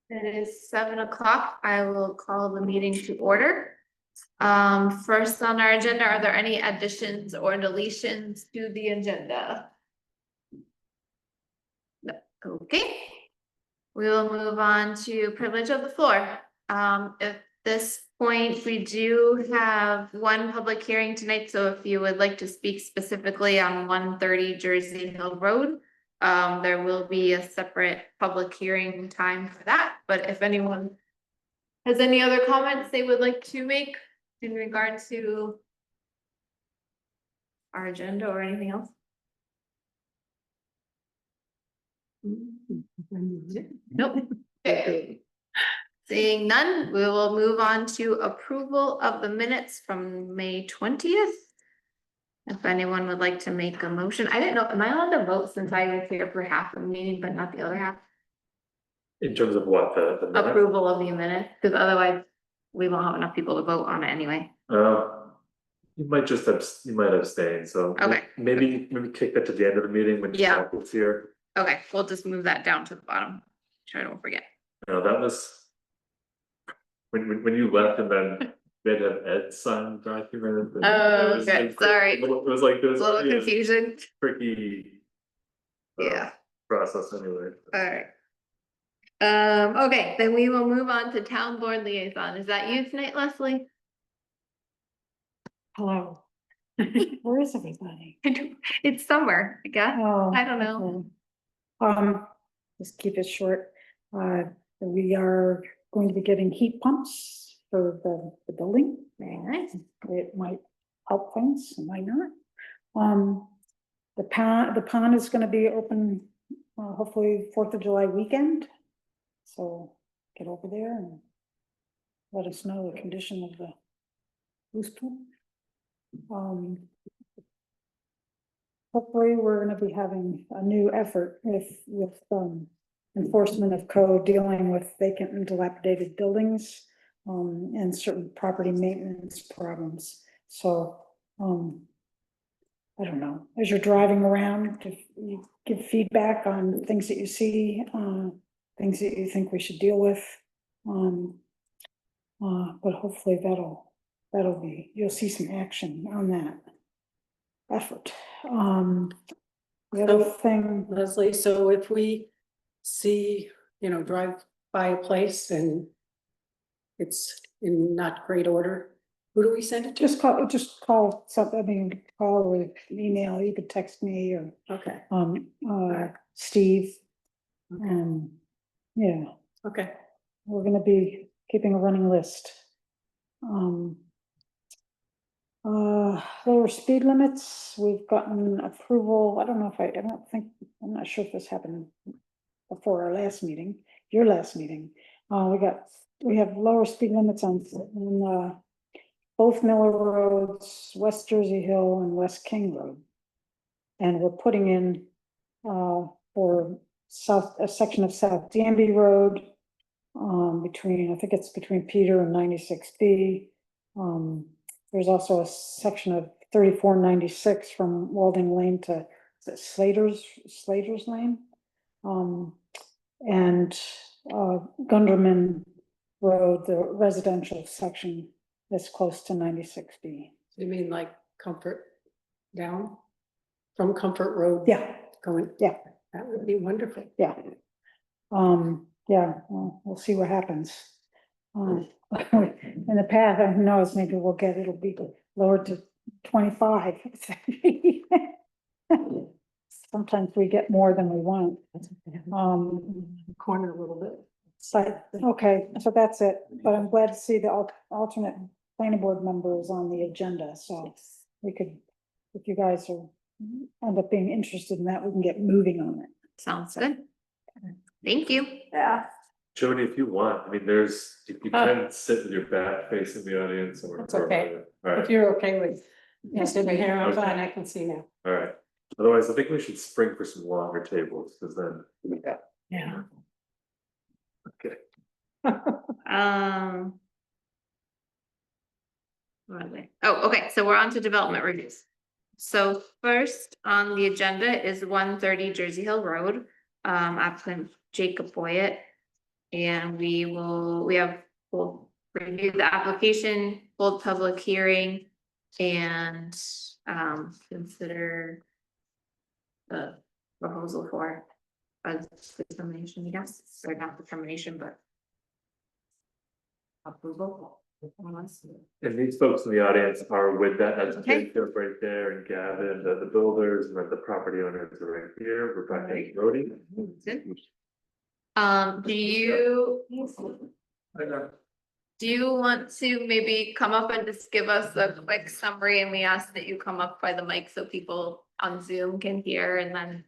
It is 7 o'clock. I will call the meeting to order. First on our agenda, are there any additions or deletions to the agenda? No. Okay. We will move on to privilege of the floor. At this point, we do have one public hearing tonight, so if you would like to speak specifically on 130 Jersey Hill Road, there will be a separate public hearing time for that, but if anyone has any other comments they would like to make in regard to our agenda or anything else? Nope. Okay. Seeing none, we will move on to approval of the minutes from May 20th. If anyone would like to make a motion, I didn't know, am I allowed to vote since I was here for half the meeting, but not the other half? In terms of what, the minutes? Approval of the minute, because otherwise we won't have enough people to vote on it anyway. You might just you might abstain, so. Okay. Maybe kick that to the end of the meeting when Jack is here. Okay, we'll just move that down to the bottom. Sure, I don't forget. No, that was. When you left and then they'd have Ed sign the document. Oh, okay, sorry. It was like this. A little confusion. Tricky. Process anyway. Alright. Okay, then we will move on to town board liaison. Is that you tonight, Leslie? Hello. Where is everybody? It's summer, I guess. Oh, I don't know. okay. Just keep it short. We are going to be getting heat pumps for the building. Very nice. It might help things, it might not. The pond is gonna be open, hopefully 4th of July weekend. So get over there and let us know the condition of the loose pool. Hopefully we're going to be having a new effort with enforcement of code dealing with vacant and dilapidated buildings and certain property maintenance problems. So I don't know, as you're driving around, if you give feedback on things that you see, things that you think we should deal with, but hopefully that'll be, you'll see some action on that effort. The other thing, Leslie, so if we see, drive by a place and it's in not great order, who do we send it to? just call something, I mean, call or email, you could text me or Okay, Steve. Yeah, okay. we're gonna be keeping a running list. Lower speed limits, we've gotten approval. I don't know if I'm not sure if this happened before our last meeting, your last meeting. We have lower speed limits on both Miller Roads, West Jersey Hill and West King Road. And we're putting in for a section of South Danby Road I think it's between Peter and 96B. There's also a section of 3496 from Walding Lane to Slater's Lane. And Gunderman Road, the residential section that's close to 96B. You mean like Comfort down from Comfort Road? Yeah. Yeah. That would be wonderful. Yeah. Yeah, well, we'll see what happens. In the past, who knows, maybe it'll be lowered to 25. Sometimes we get more than we want. Corner a little bit. Okay, so that's it, but I'm glad to see the alternate planning board member is on the agenda, so we could, if you guys end up being interested in that, we can get moving on it. Sounds good. Thank you. Yeah. Jody, if you want, I mean, you can sit with your back facing the audience or. That's okay. All right. If you're okay with sitting here, I'm Okay. fine, I can see now. All right, otherwise I think we should spring for some longer tables, because then. Yeah. Okay. Where are they? Oh, okay, so we're on to development reviews. So first on the agenda is 130 Jersey Hill Road, applicant Jacob Boyett. And we'll review the application, hold public hearing, and consider the proposal for a determination, yes, or not determination, but approval. And these folks in the audience are with that, that's Okay. Jacob right there, and Gavin, the builders, and then the property owners are right here, Rebecca and Brody. Good. Do you want to maybe come up and just give us a quick summary, and we ask that you come up by the mic so people on Zoom can hear, and then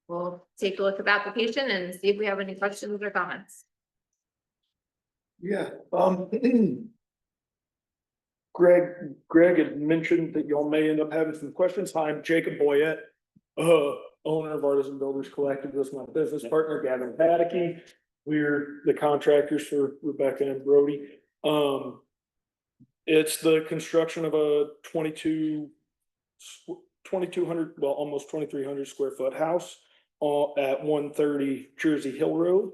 we'll take a look at the application and see if we have any questions or comments. Yeah, Greg had mentioned that y'all may end up having some questions. Hi, I'm Jacob Boyette, owner of Artisan Builders Collective. This is my business partner, Gavin Paddocky. We're the contractors for Rebecca and Brody. It's the construction of a 2200, well, almost 2300 square foot house at 130 Jersey Hill Road.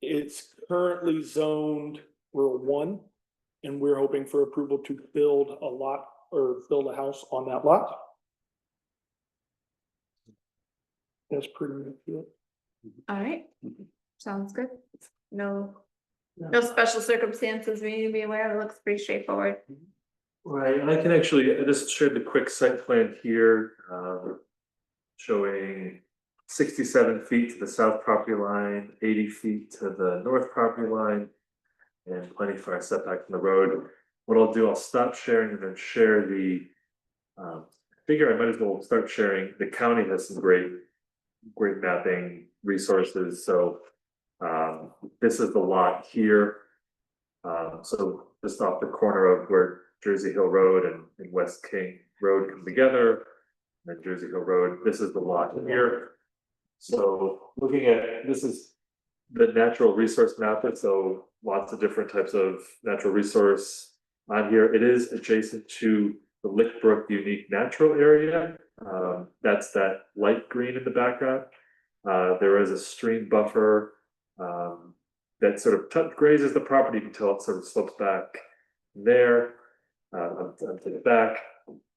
It's currently zoned rural 1, and we're hoping for approval to build a lot or build a house on that lot. That's pretty much it. All right, sounds good. No special circumstances we need to be aware of. It looks pretty straightforward. Right, and I can actually, I just shared the quick site plan here, showing 67 feet to the south property line, 80 feet to the north property line, and plenty for a setback from the road. What I'll do, I'll stop sharing and then share the, I figure I might as well start sharing. The county has some great mapping resources, so this is the lot here. So just off the corner of where Jersey Hill Road and West King Road come together, and then Jersey Hill Road, this is the lot here. So looking at, this is the natural resource map, so lots of different types of natural resource on here. It is adjacent to the Lick Brook Unique Natural Area. That's that light green in the background. There is a stream buffer that sort of grazes the property. You can tell it sort of slopes back there onto the back.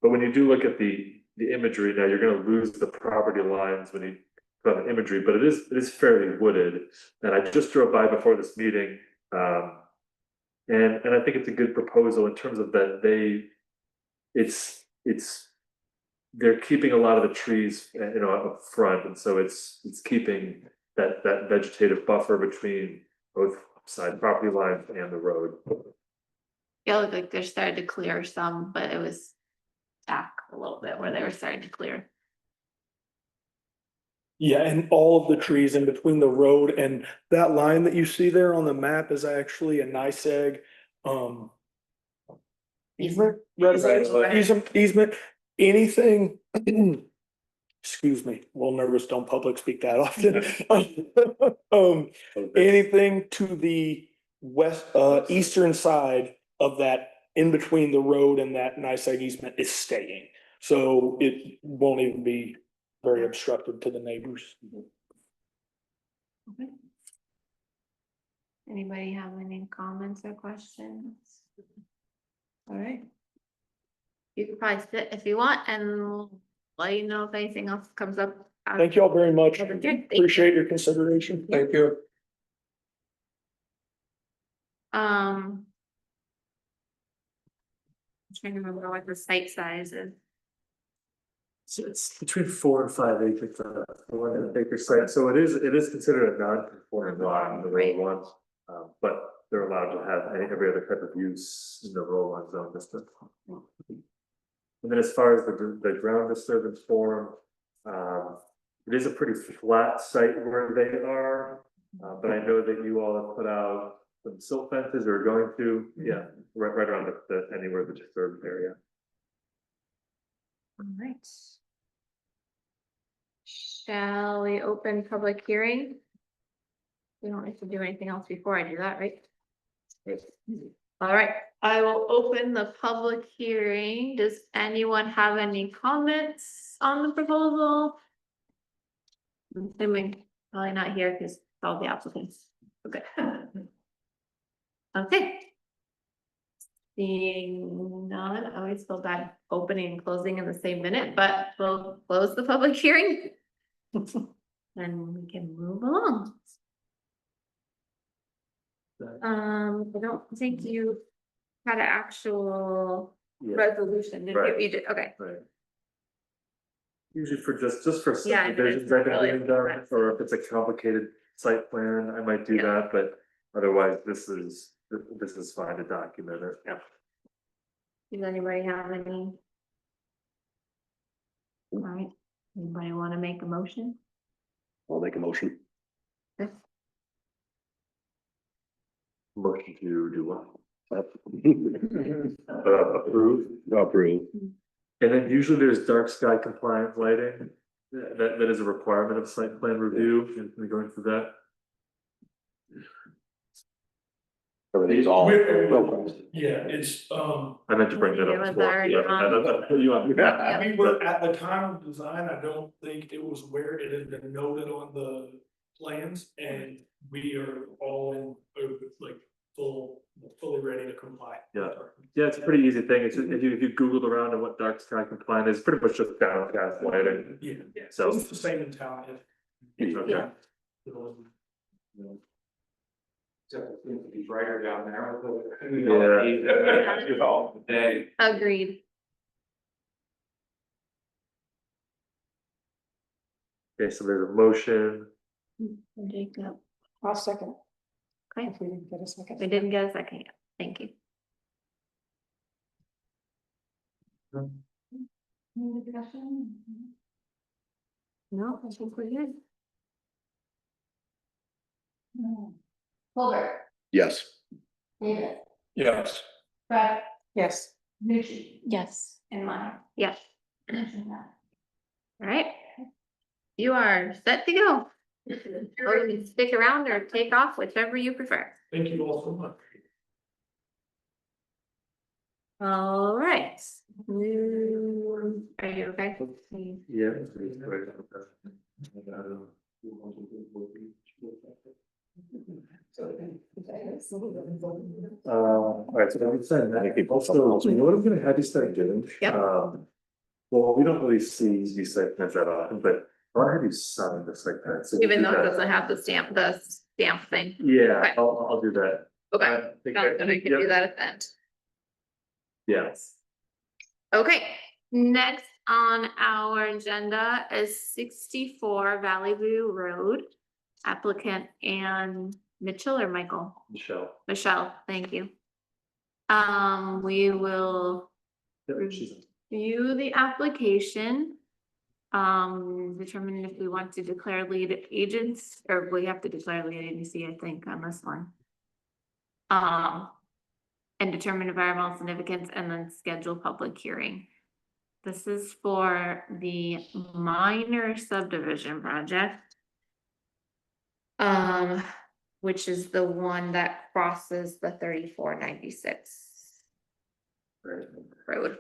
But when you do look at the imagery now, you're going to lose the property lines when you put on the imagery, but it is fairly wooded. And I just drove by before this meeting, and I think it's a good proposal in terms of that they're keeping a lot of the trees, up front, and so it's keeping that vegetative buffer between both side property lines and the road. Yeah, looked like they're starting to clear some, but it was back a little bit where they were starting to clear. Yeah, and all of the trees in between the road and that line that you see there on the map is actually a NYSEG easement, easement, anything. Excuse me, a little nervous, don't public speak that often. Anything to the west, eastern side of that, in between the road and that NYSEG easement is staying. So it won't even be very obstructive to the neighbors. Okay. Anybody have any comments or questions? All right. You can probably sit if you want, and we'll let you know if anything else comes up. Thank you all very much. Thank you. Appreciate your consideration. Thank you. I'm trying to remember what the site size is. So it's between 4 and 5 acres, 1 acre site, so it is considered a non-conforming lot in the Right. rural one. But they're allowed to have every other type of use in the rural one zone district. And then as far as the ground disturbance form, it is a pretty flat site where they are. But I know that you all have put out some silt fences or are going to, yeah, right around the anywhere the disturbed area. All right. Shall we open public hearing? We don't need to do anything else before I do that, right? All right, I will open the public hearing. Does anyone have any comments on the proposal? I'm assuming probably not here because all the applicants. Okay. Okay. Seeing none, I always feel bad opening and closing in the same minute, but we'll close the public hearing. And we can move along. I don't think you had an actual Yeah, resolution, did you? Right. You did, okay. right. Usually for just for Yeah, I did. subdivisions, I think, Really being done, or if it's a complicated site plan, I might do Yeah. that, but otherwise, this is fine to document it. Does anybody have any? All right, anybody wanna make a motion? I'll make a motion. Motion to do what? Approve. Approve. And then usually there's dark sky compliant lighting, that is a requirement of site plan review, and we going through that. Everything's all. Yeah, it's, I meant to bring that It up. was as well. already Yeah, on. that's put you on. we were, at the time of design, I don't think it was where it had been noted on the plans, and we are all in, like, fully ready to comply. Yeah. Yeah, it's a pretty easy thing, it's just, if you Googled around on what dark sky compliant is, pretty much just downcast lighting. Yeah, So- it's the same in town. Okay. Be brighter down there. Yeah. Agreed. Okay, so there's a motion, Jacob, I'll second. okay, If we didn't get a second. we didn't get a second yet, thank you. Any discussion? No, I think we're good. Colbert, Yes. David, Yes. Brad, Yes. Nucci, Yes. and Meyer, yes. All right. You are set to go. Or you can stick around or take off, whichever you prefer. Thank you all so much. All right. Are you okay? yeah. Alright, so then we said that, also, you know what I'm gonna have you start doing? Yep. Well, we don't really see these site plans that often, but I wanna have you sign the site plan. So we'll Even do though it that. doesn't have the stamp thing. Yeah, Okay. I'll do that. Okay, I think sounds good, I can do yep, that at the end. Yes. Okay, next on our agenda is 64 Valley View Road. Applicant Ann Mitchell or Michael? Michelle. Michelle, thank you. We will Yep, she's- view the application. Determine if we want to declare lead agents, or we have to declare lead agency, I think, on this one. And determine environmental significance and then schedule public hearing. This is for the minor subdivision project. Which is the one that crosses the 3496 Right. road.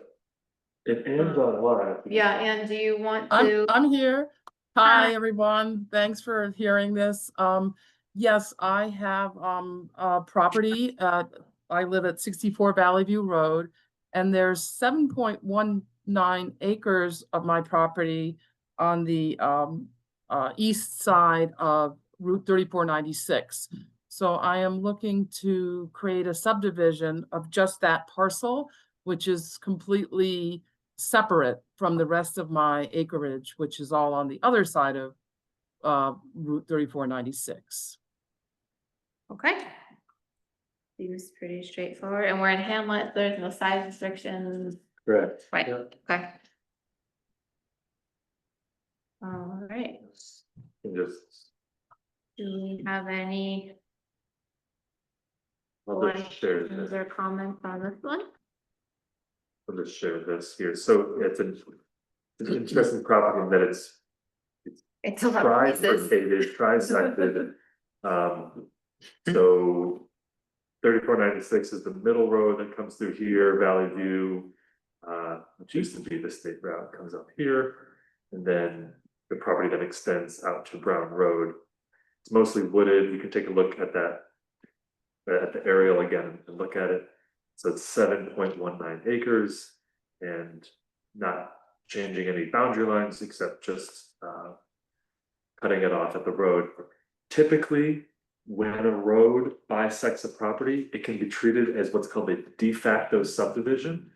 It ends on what? Yeah, and do you want I'm, to? I'm here. Hi. Hi, everyone. Thanks for hearing this. Yes, I have, property, I live at 64 Valley View Road, and there's 7.19 acres of my property on the, east side of Route 3496. So I am looking to create a subdivision of just that parcel, which is completely separate from the rest of my acreage, which is all on the other side of Route 3496. Okay. Seems pretty straightforward, and we're in Hamlet, there's no size restrictions, Correct. right, Yeah. okay. All right, And just, do we have any I'll just share questions this, or comments on this one? I'll just share this here, so it's an interesting property in that it's It's a lot of pieces. trifurcated, trisected. So 3496 is the middle road that comes through here, Valley View. Which used to be the state route, comes up here, and then the property that extends out to Brown Road. It's mostly wooded. You can take a look at that. At the aerial again and look at it. So it's 7.19 acres and not changing any boundary lines except just cutting it off at the road. Typically, when a road bisects a property, it can be treated as what's called a de facto subdivision,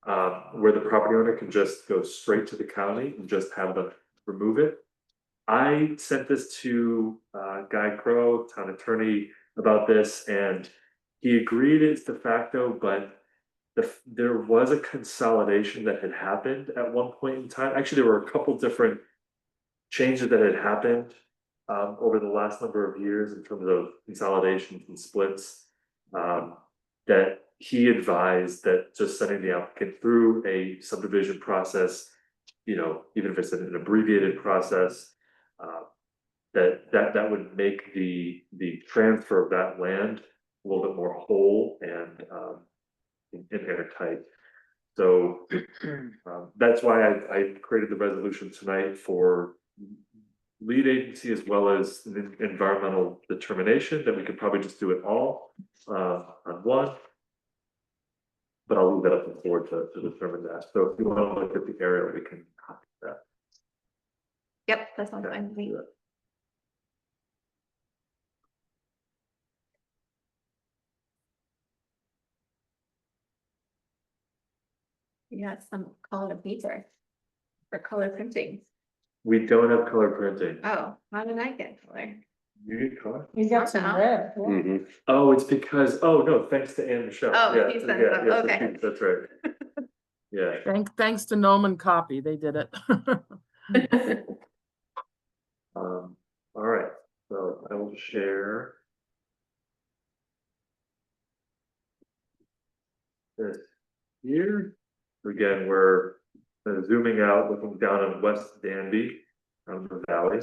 where the property owner can just go straight to the county and just have them remove it. I sent this to Guy Crow, town attorney, about this, and he agreed it's de facto, but there was a consolidation that had happened at one point in time. Actually, there were a couple different changes that had happened over the last number of years in terms of consolidations and splits. That he advised that just sending the applicant through a subdivision process, even if it's an abbreviated process, that would make the transfer of that land a little bit more whole and airtight. So that's why I created the resolution tonight for lead agency as well as an environmental determination, that we could probably just do it all on one. But I'll leave that up to the board to determine that. So if you want to look at the area, we can copy that. Yep, that sounds fine to me. Yeah, some color paper for color printing. We don't have color printing. Oh, how did I get color? You need color? You got some Somehow. red. yeah. Mm-hmm. Oh, it's because, oh, no, thanks to Ann Michelle. Oh, Yeah, she sent yeah, them, yeah, so okay. that's right. Yeah. Thanks to Noman Copy, they did it. All right, so I will share. This here, again, we're zooming out, looking down on West Danby, on the valley.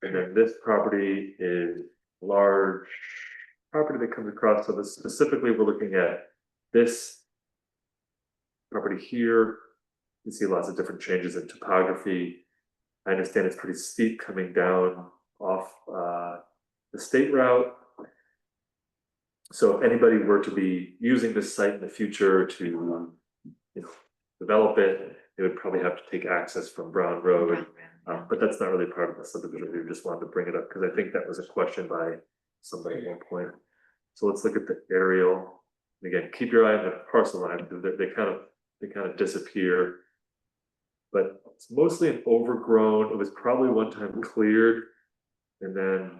And then this property is large property that comes across, so this specifically, we're looking at this property here. You see lots of different changes in topography. I understand it's pretty steep coming down off the state route. So if anybody were to be using this site in the future to, develop it, they would probably have to take access from Brown Road. But that's not really part of the subdivision. We just wanted to bring it up because I think that was a question by somebody at one point. So let's look at the aerial. Again, keep your eye on the parcel line because they kind of disappear. But it's mostly an overgrown. It was probably one time cleared, and then,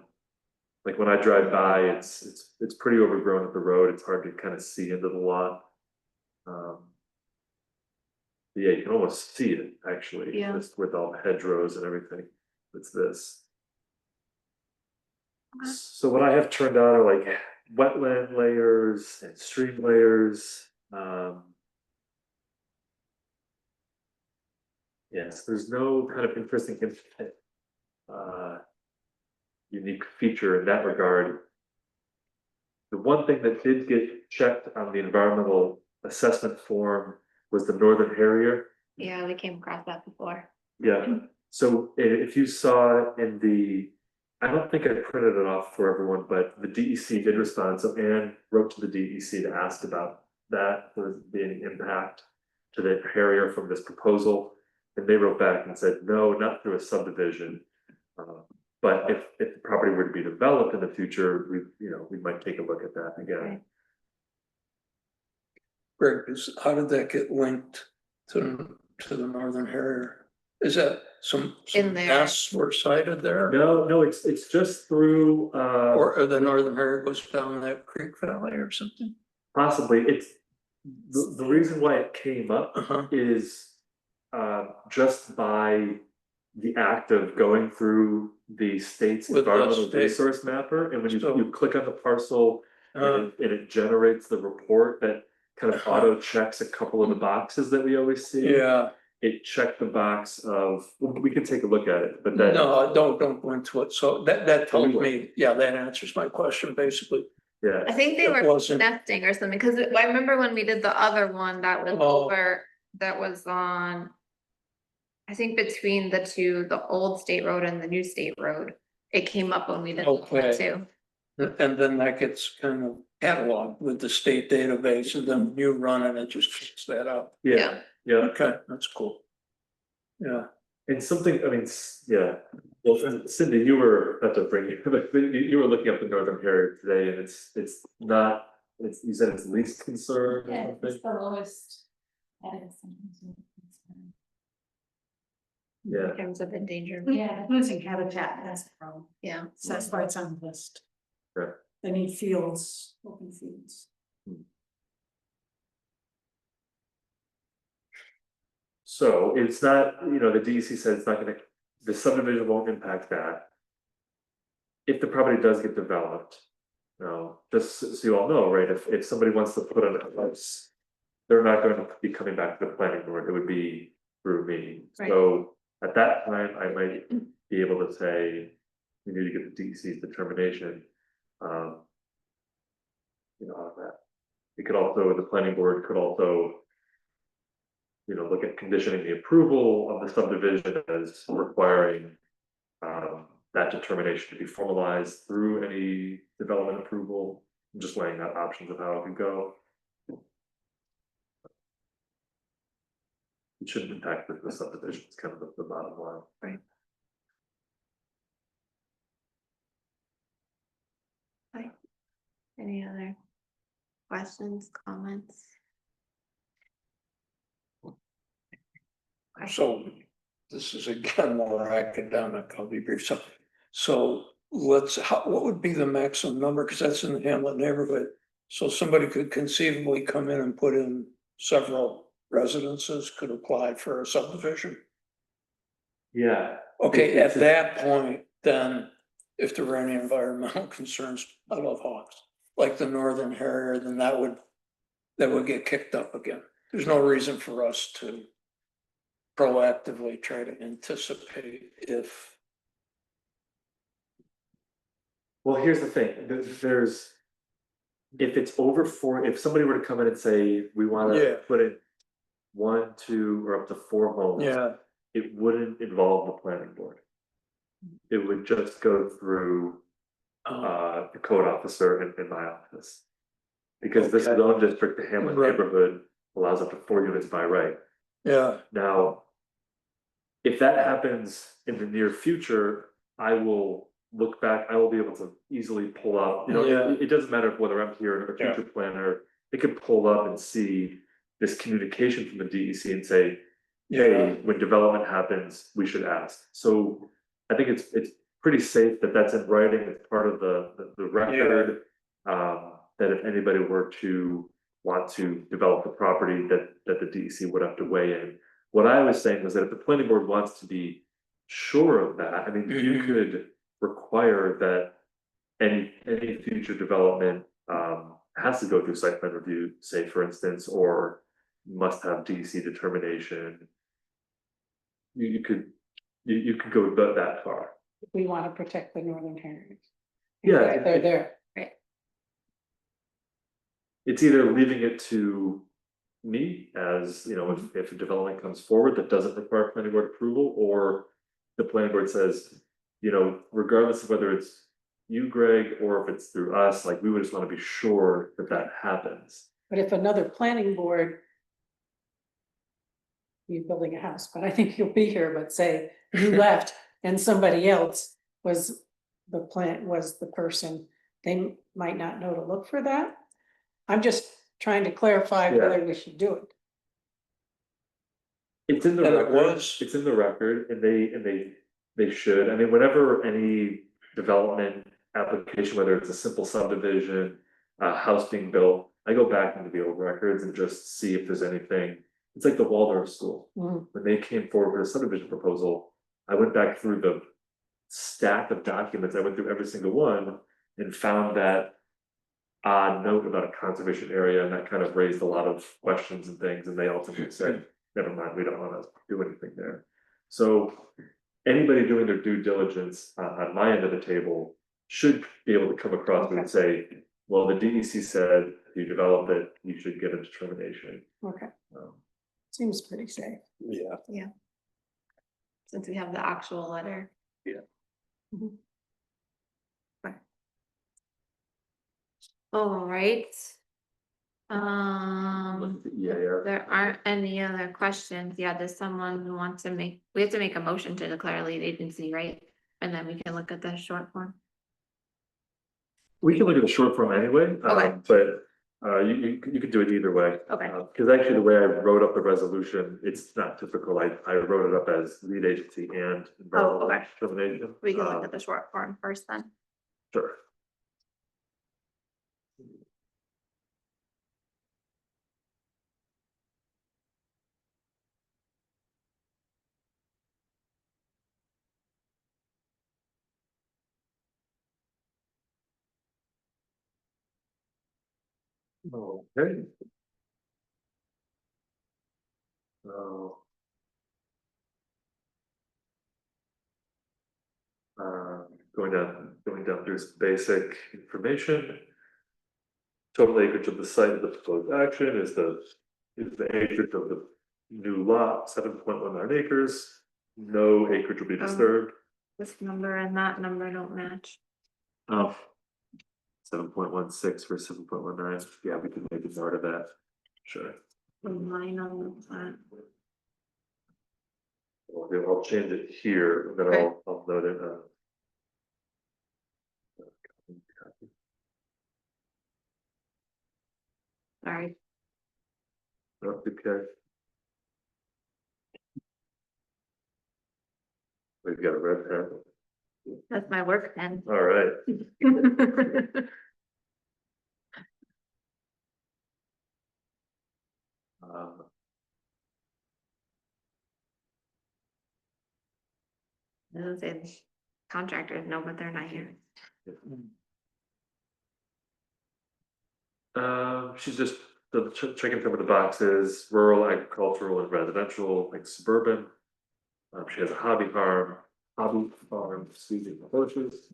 like when I drive by, it's pretty overgrown at the road. It's hard to kind of see into the lot. Yeah, you can almost see it actually, Yeah. just with all the hedgerows and everything. It's this. Okay. So what I have turned out are like wetland layers and stream layers. Yes, there's no kind of interesting unique feature in that regard. The one thing that did get checked on the environmental assessment form was the northern harrier. Yeah, we came across that before. Yeah, so if you saw in the, I don't think I printed it off for everyone, but the DEC did respond. So Anne wrote to the DEC to ask about that, was being impact to the harrier from this proposal. And they wrote back and said, no, not through a subdivision. But if the property were to be developed in the future, we might take a look at that again. Greg, how did that get linked to the Northern Harrier? Is that some In there. masts were sighted there? No, it's just through, Or the Northern Harrier goes down that creek valley or something? possibly, it's, the reason why it came up Uh-huh. is just by the act of going through the state's With the environmental state. resource mapper, and when So- you click on the parcel and it generates the report that kind of auto checks a couple of the boxes that we always see. Yeah, It checked the box of, we can take a look at it, but that, no, don't go into it. So that told me, yeah, that answers my question, basically. yeah. I think they It were wasn't- nesting or something, because I remember when we did the other one that was Oh. over, that was on. I think between the two, the old state road and the new state road, it came up when we did Okay. that too. And then that gets kind of cataloged with the state database, and then you run it, it just kicks that out. Yeah, yeah, Okay, that's cool. Yeah, and something, I mean, yeah, well, Cindy, you were, not to bring you, but you were looking up the Northern Heritage today, and it's not, you said it's least concern or something? the lowest. Yeah. In terms of endangered. Yeah, losing habitat, that's the problem. Yeah. So that's why it's on the list. Sure. They need fields, open fields. So it's not, the DEC said it's not gonna, the subdivision won't impact that. If the property does get developed, just so you all know, right, if somebody wants to put in a house. They're not going to be coming back to the planning board, it would be through me, Right. so at that time, I might be able to say. We need to get the DEC's determination. On that. It could also, the planning board could also. Look at conditioning the approval of the subdivision as requiring. That determination to be formalized through any development approval, just laying out options of how it could go. It shouldn't impact the subdivision, it's kind of the bottom line. Right. Right. Any other questions, comments? so this is again more academic, I'll be brief. So what would be the maximum number? Because that's in the Hamlet neighborhood. So somebody could conceivably come in and put in several residences, could apply for a subdivision. Yeah. Okay, It's at that point, then if there were any environmental concerns, I love hawks, like the Northern Harrier, then that would get kicked up again. There's no reason for us to proactively try to anticipate if. Well, here's the thing, there's. If it's over if somebody were to come in and say, we wanna Yeah. put in 1, 2, or up to 4 homes. It wouldn't involve the planning board. It would just go through the code officer in my office. Because this Okay. zone district, the Hamlet Right. neighborhood allows up to 4 units by right. Yeah, Now. If that happens in the near future, I will look back, I will be able to easily pull up, Yeah. it doesn't matter whether I'm here or a future planner. It could pull up and see this communication from the DEC and say, yeah, hey, when development happens, we should ask. So I think it's pretty safe that that's in writing, it's part of the record. That if anybody were to want to develop the property, that the DEC would have to weigh in. What I was saying was that if the planning board wants to be sure of that, I mean, you Mhm. could require that. Any future development has to go through site plan review, say for instance, or must have DEC determination. You could go that far. We want to protect the Northern Heritage. Yeah, They're there. it's either leaving it to me as, if a development comes forward that doesn't require planning board approval, or the planning board says, regardless of whether it's you, Greg, or if it's through us, like, we would just want to be sure that that happens. But if another planning board. You're building a house, but I think you'll be here, but say you left and somebody else was the person, they might not know to look for that. I'm just trying to clarify Yeah. whether we should do it. It's in the And it record, was. it's in the record, and they should, I mean, whenever any development application, whether it's a simple subdivision, a house being built, I go back into the old records and just see if there's anything. It's like the Waldorf School, Mhm. when they came forward with a subdivision proposal, I went back through the stack of documents, I went through every single one and found that odd note about a conservation area, and that kind of raised a lot of questions and things, and they ultimately said, never mind, we don't wanna do anything there. So anybody doing their due diligence on my end of the table should be able to come across and say, well, the DEC said, if you develop it, you should get a determination. Okay, Um, seems pretty safe. Yeah. Since we have the actual letter. Yeah. Mhm. All right. Look at the EAF. There aren't any other questions. Yeah, does someone who wants to make, we have to make a motion to declare lead agency, right? And then we can look at the short form. We can look at the short form anyway, Okay. but you could do it either way. Okay. Cause actually the way I wrote up the resolution, it's not typical. I wrote it up as lead agency and environmental okay. discrimination. We can look at the short form first then. Sure. Okay. So. Going down through some basic information. Total acreage of the site of the proposed action is the acreage of the new lot, 7.19 acres. No acreage will be disturbed. This number and that number don't match. Oh. 7.16 for 7.19, yeah, we can make a note of that, sure. Mine on the plan. Okay, I'll change it here, and then Okay. I'll note it. Sorry. Okay. We've got a red pen, That's my work pen. all right. Um, Doesn't say contractors know, but they're not here. She's just checking some of the boxes, rural, agricultural, and residential, like suburban. She has a hobby farm, excuse me, horses.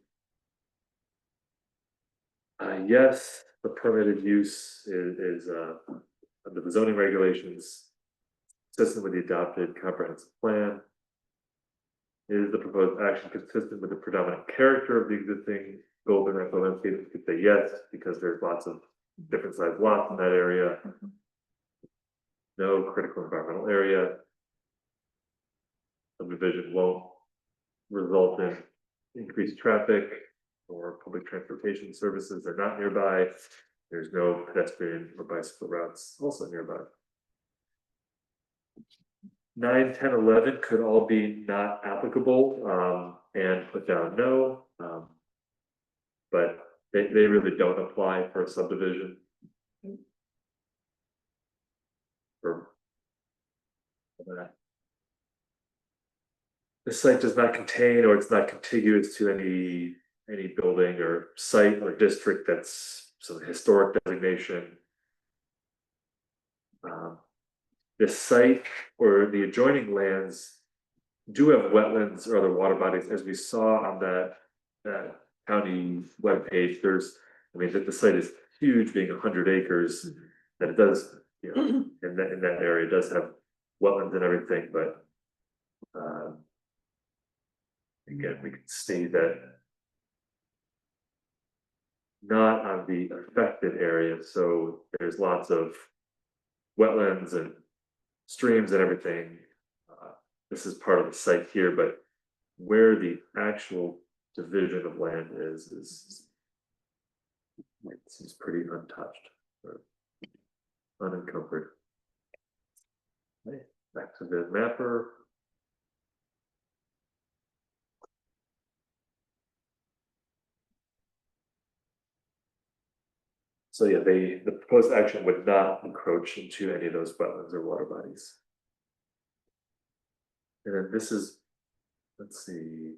Yes, the permitted use is under the zoning regulations. Consistent with the adopted comprehensive plan. Is the proposed action consistent with the predominant character of the existing golden rental landscape? You could say yes, because there's lots of different sized lots in that area. No critical environmental area. Subdivision won't result in increased traffic or public transportation services are not nearby. There's no pedestrian or bicycle routes also nearby. 9, 10, 11 could all be not applicable, and put down no, but they really don't apply for a subdivision. For that. The site does not contain or it's not contiguous to any building or site or district that's some historic designation. This site or the adjoining lands do have wetlands or other water bodies, as we saw on that county webpage. There's, I mean, the site is huge, being 100 acres, that it does, you know, in that area, it does have wetlands and everything, but again, we can see that not on the affected area, so there's lots of wetlands and streams and everything. This is part of the site here, but where the actual division of land is seems pretty untouched or unencumbered. Okay, back to the mapper. So yeah, the proposed action would not encroach into any of those wetlands or water bodies. And then this is, let's see.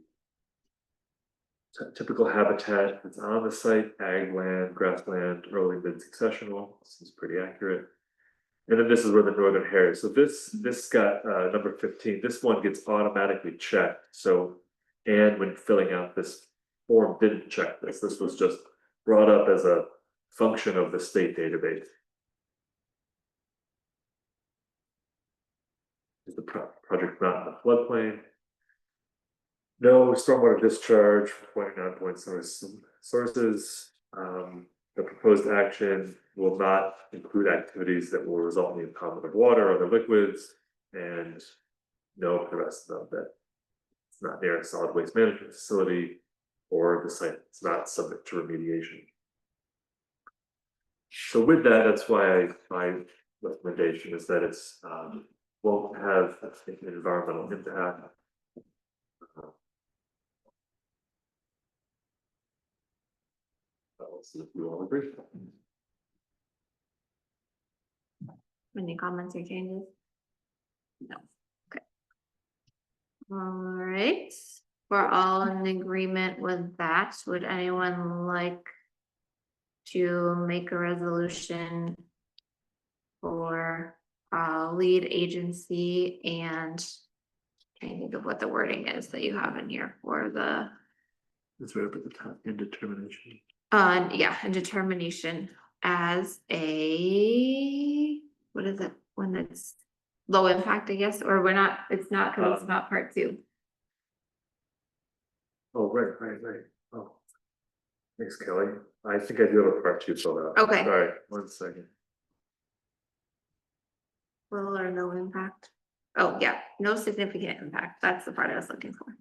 Typical habitat that's on the site: ag land, grassland, early mid successional, seems pretty accurate. And then this is where the northern hair is. So this got number 15. This one gets automatically checked. So, and when filling out this form didn't check this. This was just brought up as a function of the state database. Is the project not in the floodplain? No stormwater discharge from 29 point sources. The proposed action will not include activities that will result in the impoundment of water or other liquids, and no, for the rest of that. It's not near a solid waste management facility, or the site is not subject to remediation. So with that, that's why my recommendation is that it's, won't have an environmental impact. Let's see if you all agree. Any comments or changes? No, okay. All right, we're all in agreement with that. Would anyone like to make a resolution for lead agency and trying to think of what the wording is that you have in here for the It's right up at the top, indetermination. yeah, and determination as a, what is it, when it's low impact, I guess, or we're not, it's not, because it's not part two. Oh, right. Oh. Thanks, Kelly. I think I do have a part two filled out. Okay. Sorry, 1 second. Little or no impact. Oh, yeah, no significant impact. That's the part I was looking for.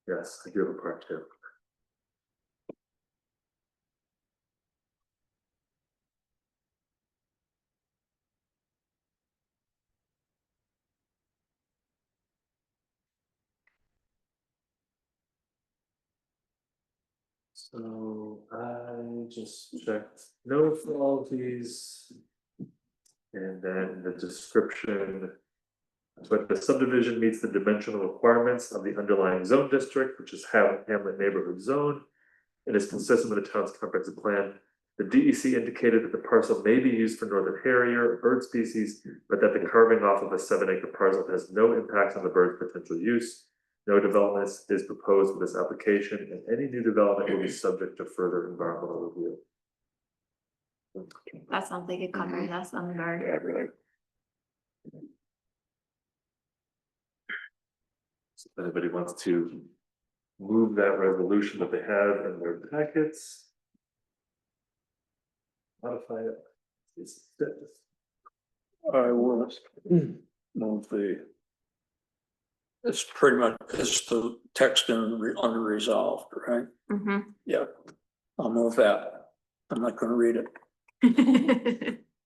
Yes, I do have a part two. So I just checked no for all of these. And then the description. But the subdivision meets the dimensional requirements of the underlying zone district, which is Hamlet neighborhood zone. And is consistent with the town's comprehensive plan. The DEC indicated that the parcel may be used for northern harrier bird species, but that the carving off of a 7-acre parcel has no impact on the bird's potential use. No development is proposed with this application, and any new development will be subject to further environmental review. That sounds like it covers us under. Yeah, really. So if anybody wants to move that resolution that they have in their packets. Modify it. I will move the. It's pretty much, it's the text in unresolved, right? Mm-hmm. Yeah, I'll move that. I'm not gonna read it.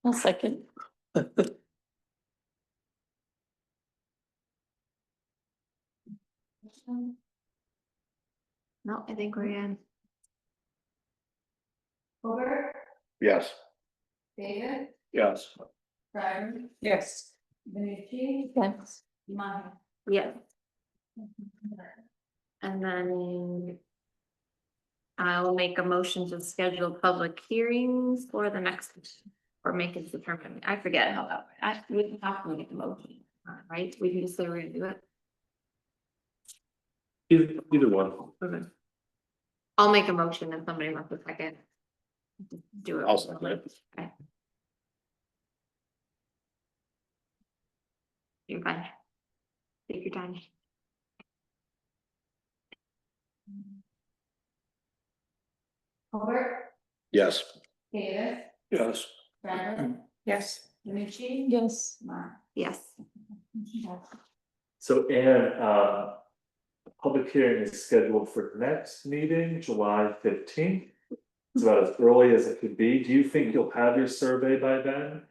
I'll second. No, I think we're in. Over. Yes. David. Yes. Ryder. Yes. Benucci. Yes. Meyer. Yes. And then I will make a motion to schedule public hearings for the next, or make it determined. I forget how that, we have to make the motion, right? We can just say we're gonna do it. Either one. Okay. I'll make a motion if somebody wants a second. Do it. I'll second it. Okay. You're fine. Take your time. Over. Yes. Davis. Yes. Bradley. Yes. Benucci. Yes. Yes. So Anne, public hearing is scheduled for next meeting, July 15th. It's about as early as it could be. Do you think you'll have your survey by then?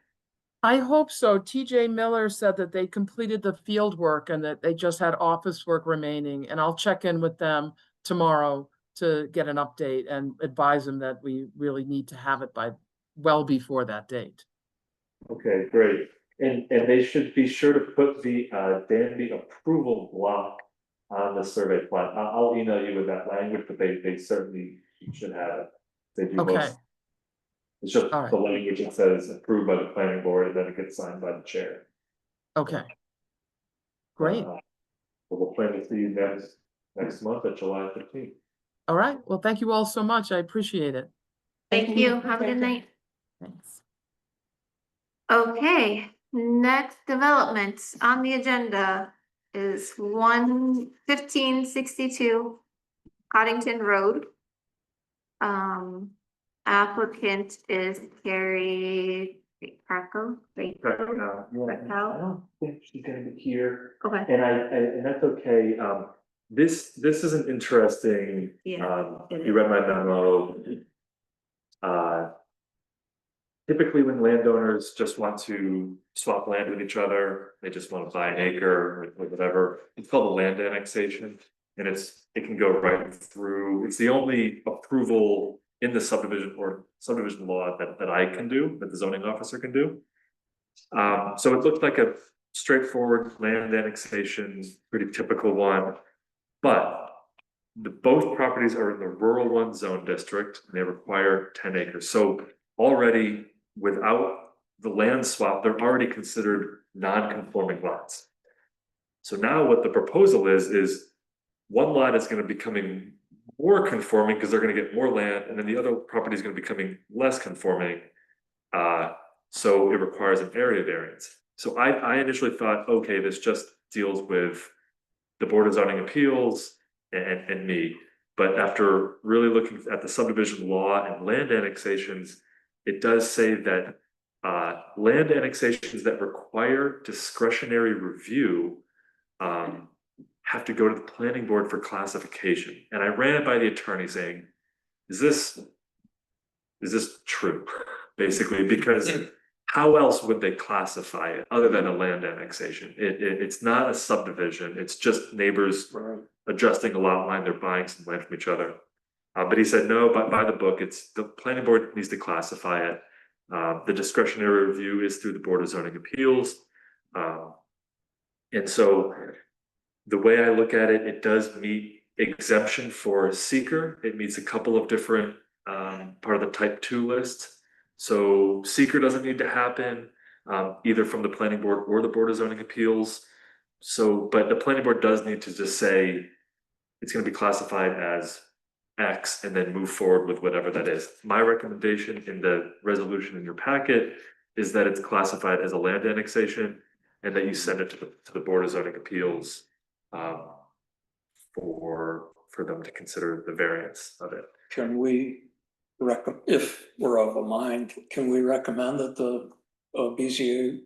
I hope so. TJ Miller said that they completed the field work and that they just had office work remaining, and I'll check in with them tomorrow to get an update and advise them that we really need to have it by well before that date. Okay, great. And they should be sure to put the Danby approval block on the survey plan. I'll email you with that language, but they certainly should have it. They do Okay. most. It's just All right. the language that says approved by the planning board and then it gets signed by the chair. Okay. Great. We'll plan to see you next month at July 15th. All right. Well, thank you all so much. I appreciate it. Thank you. Have a good night. Thanks. Okay, next development on the agenda is 11562 Coddington Road. Applicant is Carrie Krakow, right? I Raquel? don't think she's gonna be here, Okay, and that's okay, this is an interesting, Yeah, it you read my memo. Uh. Typically, when landowners just want to swap land with each other, they just want to buy an acre or whatever, it's called a land annexation. And it can go right through, it's the only approval in the subdivision or subdivision law that I can do, that the zoning officer can do. So it looked like a straightforward land annexation, pretty typical one, but both properties are in the rural one zone district and they require 10 acres. So already without the land swap, they're already considered non-conforming lots. So now what the proposal is one lot is going to be becoming more conforming because they're going to get more land, and then the other property is going to be becoming less conforming. So it requires an area variance. So I initially thought, okay, this just deals with the Board of Zoning Appeals and me. But after really looking at the subdivision law and land annexations, it does say that land annexations that require discretionary review have to go to the planning board for classification. And I ran it by the attorney saying, is this true? Basically, because how else would they classify it other than a land annexation? It's not a subdivision, it's just neighbors adjusting a lot line, they're buying some land from each other. But he said, no, by the book, it's the planning board needs to classify it. The discretionary review is through the Board of Zoning Appeals. And so the way I look at it, it does meet exemption for seeker. It meets a couple of different part of the type 2 list. So seeker doesn't need to happen either from the planning board or the Board of Zoning Appeals. So, but the planning board does need to just say it's going to be classified as X and then move forward with whatever that is. My recommendation in the resolution in your packet is that it's classified as a land annexation and that you send it to the Board of Zoning Appeals for them to consider the variance of it. Can we if we're of a mind, can we recommend that the BZA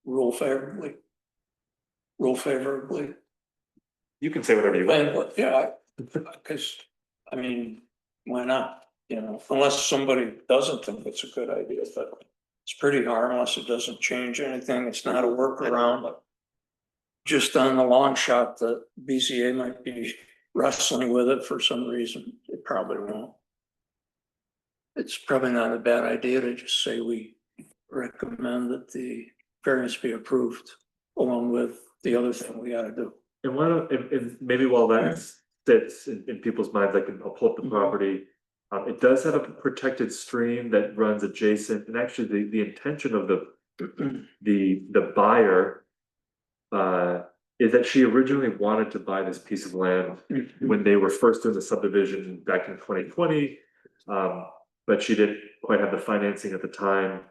rule favorably? You can say whatever you want. And, yeah, because, I mean, why not? You know, unless somebody doesn't think it's a good idea, but it's pretty harmless. It doesn't change anything. It's not a workaround. Just on the long shot, the BZA might be wrestling with it for some reason. It probably won't. It's probably not a bad idea to just say we recommend that the variance be approved along with the other thing we gotta do. And why don't, and maybe while that sits in people's minds, I'll pull up the property. It does have a protected stream that runs adjacent, and actually the intention of the buyer is that she originally wanted to buy this piece of land when they were first doing the subdivision back in 2020. But she didn't quite have the financing at the time.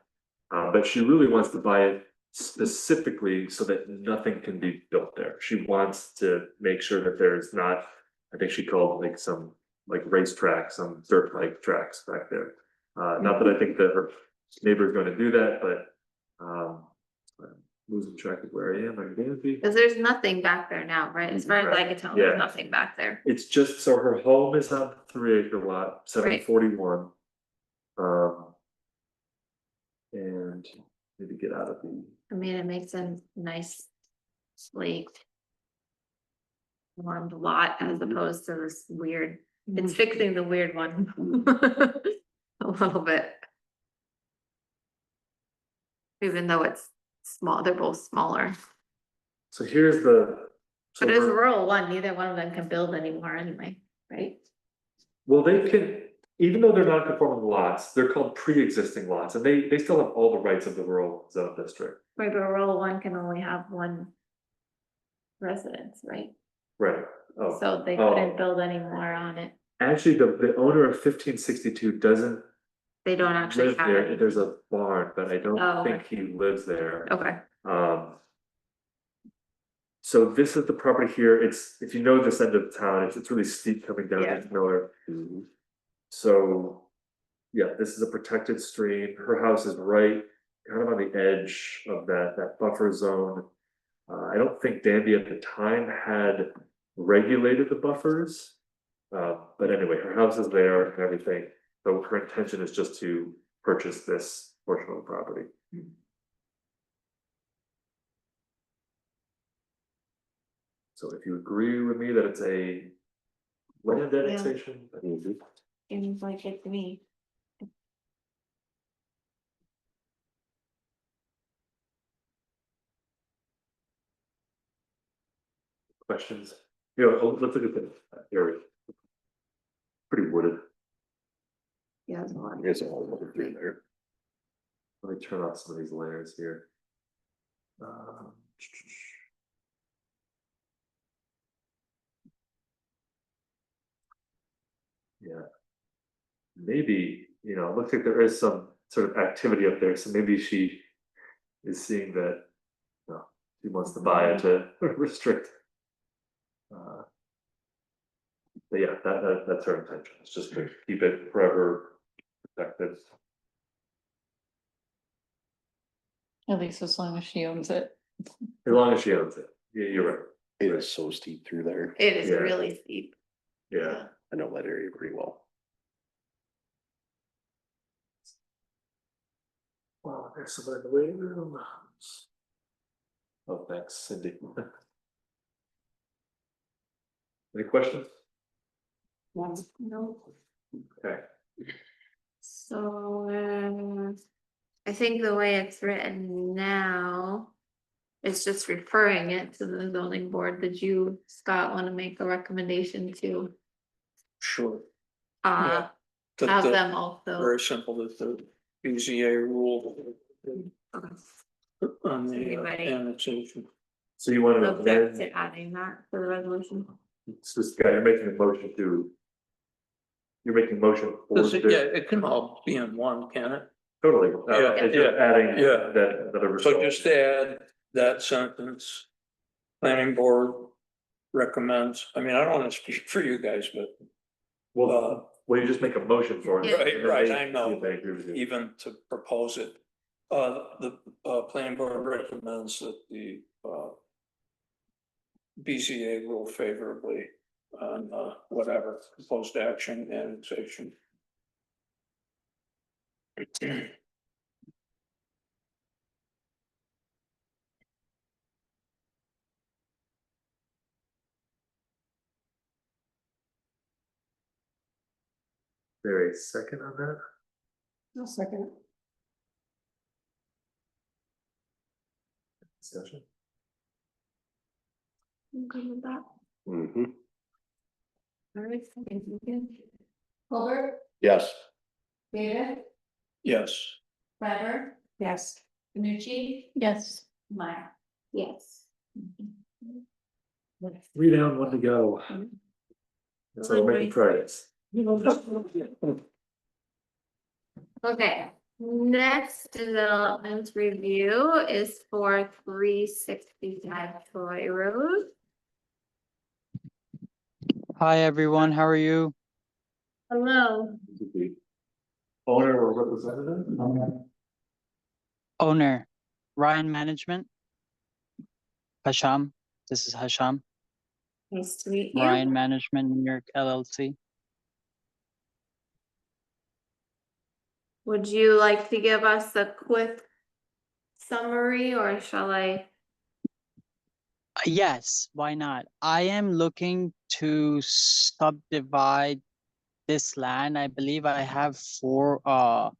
But she really wants to buy it specifically so that nothing can be built there. She wants to make sure that there's not, I think she called like some racetrack, some dirt bike tracks back there. Not that I think that her neighbor is going to do that, but I'm losing track of where I am. I'm Danby. because there's nothing back there now, right? As far as I can tell, Yeah. there's nothing back there. It's just, so her home is on 3-acre lot, 741. And maybe get out of the. I mean, it makes a nice slate formed lot as opposed to this weird, it's fixing the weird one. A little bit. Even though it's small, they're both smaller, So here's the. so but it's her- rural one, neither one of them can build anymore anyway, right? Well, they can, even though they're not conforming lots, they're called pre-existing lots, and they still have all the rights of the rural zone district. Right, but a rural one can only have one residence, right? Right, oh, So they couldn't build any more on it. actually, the owner of 1562 doesn't They don't actually live have there, any. there's a barn, but I Oh, don't okay. think he lives there. Okay, So this is the property here, it's, if you know this end of town, it's really steep coming down Yeah. to Miller. So, yeah, this is a protected stream, her house is right, kind of on the edge of that buffer zone. I don't think Danby at the time had regulated the buffers. But anyway, her house is there and everything, so her intention is just to purchase this portion of the property. So if you agree with me that it's a land annexation. Seems like it to me. Questions? Yeah, let's look at the area. Pretty wooded. Yeah, it's a lot. There's a whole lot through there. Let me turn off some of these layers here. Um, Yeah. Maybe, it looks like there is some sort of activity up there, so maybe she is seeing that. She wants to buy it to restrict. But yeah, that's her intention, it's just to keep it forever protected. At least as long as she owns it. As long as she owns it, yeah, you're right, It is so steep through there. It is Yeah. really steep. yeah. I know that area pretty well. Well, there's somebody in the waiting room. Oh, thanks, Cindy. Any questions? No. Okay, So, I think the way it's written now. It's just referring it to the zoning board. Did you, Scott, want to make a recommendation to, Sure. uh, That have the- them also? Very simple, that the BZA rule Okay. on the Anybody? annexation. so you want to Object amend, to adding that to the resolution? so this guy, you're making a motion to. You're making a motion for Does it- this, Yeah, it can all be in one, can it? totally, Yeah, it's just yeah, adding yeah. that another So result. just add that sentence. Planning board recommends, I mean, I don't wanna speak for you guys, but Well, you just make a motion for it. Yeah. Right, and then right, they I know, see if they agree with you. even to propose it. The planning board recommends that the BZA rule favorably on whatever proposed action annexation. There a second on that? I'll second it. Discussion? I'm good with that. Mm-hmm. All right, thank you. Colbert, Yes. David, Yes. Bever, Yes. Nucci, Yes. Meyer. Yes. 3 down, 1 to go. That's how we're making progress. Okay, next development review is for 365 Troy Road. Hi everyone, how are you? Hello. Owner or representative? Owner, Ryan Management. Hasham, this is Hasham, Nice to meet you. Ryan Management New York LLC. Would you like to give us a quick summary or shall I? Yes, why not? I am looking to subdivide this land. I believe I have 3.8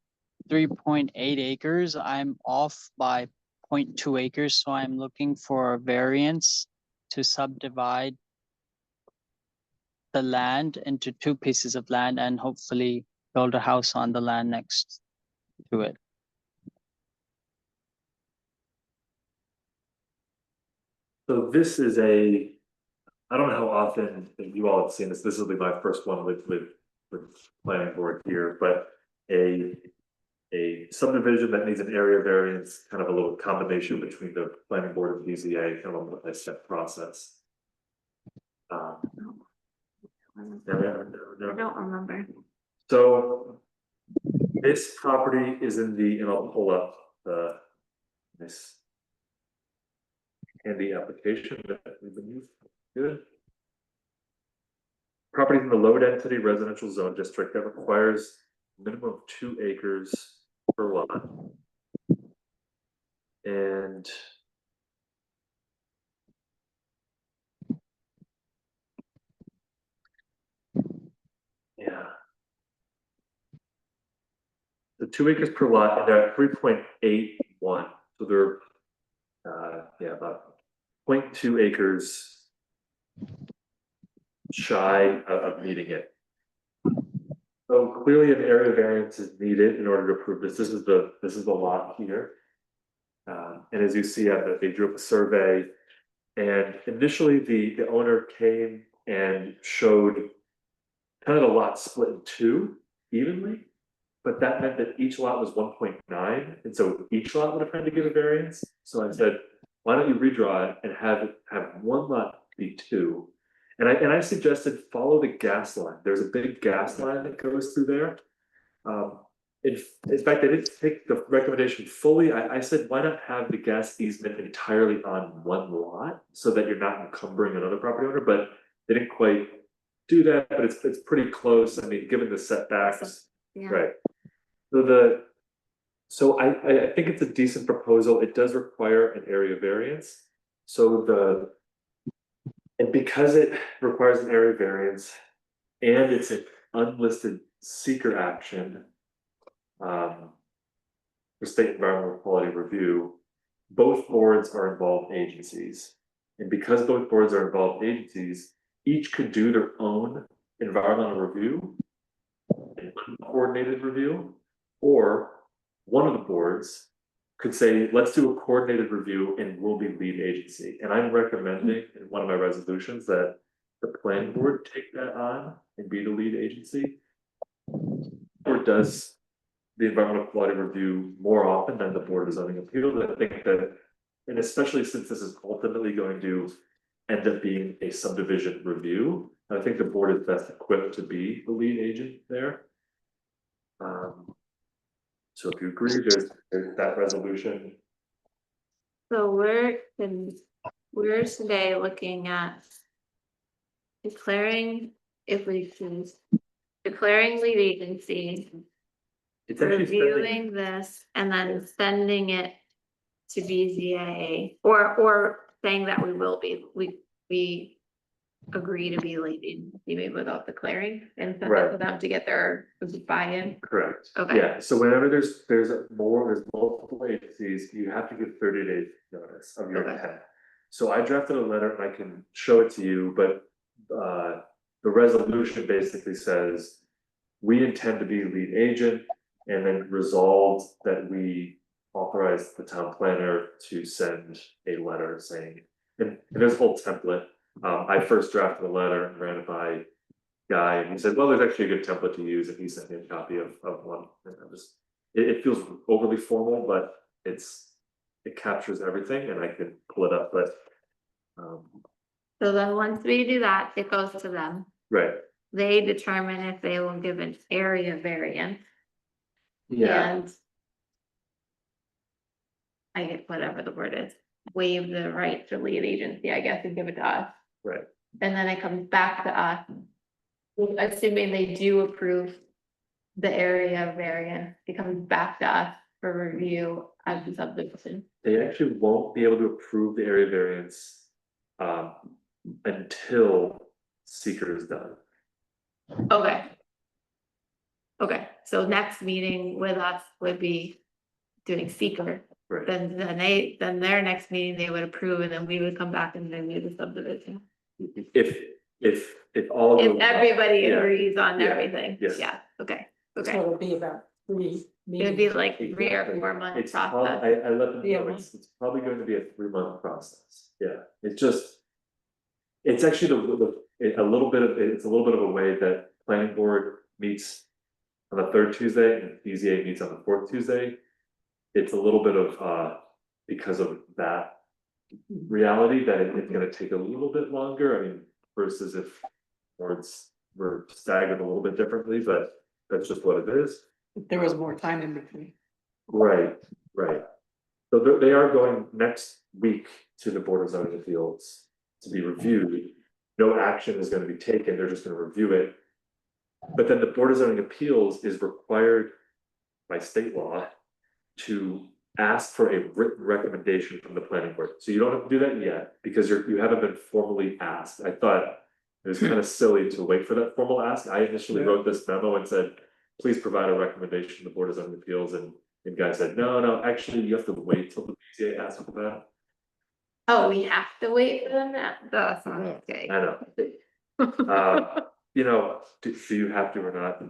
acres. I'm off by 0.2 acres, so I'm looking for a variance to subdivide the land into 2 pieces of land and hopefully build a house on the land next to it. So this is I don't know how often you all have seen this, this will be my first one with planning board here, but a a subdivision that needs an area variance, kind of a little combination between the planning board and BZA, kind of a multi-step process. I No. don't remember. So this property is in the, and I'll pull up the this handy application that we've been using. Good. Property in the low density residential zone district that requires minimum of 2 acres per lot. And yeah. The 2 acres per lot, and they're at 3.81, so they're yeah, about 0.2 acres shy of meeting it. So clearly an area variance is needed in order to approve this. This is the lot here. And as you see, they drew up a survey, and initially the owner came and showed kind of the lot split in 2 evenly. But that meant that each lot was 1.9, and so each lot would have had to give a variance. So I said, why don't you redraw it and have one lot be 2? And I suggested follow the gas line. There's a big gas line that goes through there. In fact, I didn't take the recommendation fully. I said, why not have the gas easement entirely on one lot so that you're not encumbering another property owner? But they didn't quite do that, but it's pretty close. I mean, given the setbacks, Yeah. right? So I think it's a decent proposal. It does require an area variance. And because it requires an area variance and it's an unlisted seeker action for state environmental quality review, both boards are involved agencies. And because both boards are involved agencies, each could do their own environmental review, an uncoordinated review, or one of the boards could say, let's do a coordinated review and we'll be lead agency. And I'm recommending in one of my resolutions that the planning board take that on and be the lead agency. Or does the environmental quality review more often than the board of zoning appeals. I think that, and especially since this is ultimately going to end up being a subdivision review, I think the board is best equipped to be the lead agent there. So if you agree, there's that resolution. So we're today looking at declaring, if we choose, declaring lead agency, It's actually spending, reviewing this, and then sending it to BZA, or saying that we will be, we agree to be lead agency without declaring, and send it Right. to them to get their buy-in. correct. Okay. Yeah, so whenever there's multiple agencies, you have to give 30 days notice of your Okay. intent. So I drafted a letter and I can show it to you, but the resolution basically says we intend to be lead agent, and then resolved that we authorize the town planner to send a letter saying, and there's a whole template. I first drafted a letter and ran it by Guy, and he said, well, there's actually a good template to use, and he sent me a copy of one. And it feels overly formal, but it captures everything, and I can pull it up, but So then once we do that, it goes to them. right. They determine if they will give an area variance. Yeah, And I get whatever the word is, waive the right to lead agency, I guess, and give it to us. right. And then it comes back to us. Assuming they do approve the area variance, it comes back to us for review as the subdivision. They actually won't be able to approve the area variance until seeker is done. Okay. Okay, so next meeting with us would be doing seeker. Right. Then their next meeting, they would approve, and then we would come back and then do the subdivision. If all If goes- everybody yeah, agrees on yeah, everything, yes. yeah, okay, So okay. it'll be about 3 It would be meetings. like 3 or 4 month It's process. I let them Yeah. know it's probably going to be a 3-month process. Yeah, it's actually a little bit of a way that planning board meets on the third Tuesday and BZA meets on the fourth Tuesday. It's a little bit of, because of that reality that it's gonna take a little bit longer, I mean, versus if boards were staggered a little bit differently, but that's just what it is. There was more time in between. Right, right. So they are going next week to the Board of Zoning Appeals to be reviewed. No action is gonna be taken, they're just gonna review it. But then the Board of Zoning Appeals is required by state law to ask for a written recommendation from the planning board. So you don't have to do that yet, because you haven't been formally asked. I thought it was kind of silly to wait for that formal ask. I initially wrote this memo and said, please provide a recommendation to the Board of Zoning Appeals, and guy said, no, actually, you have to wait till the BZA asks for that. Oh, we have to wait for them, that's not okay. I know. You know, do you have to or not?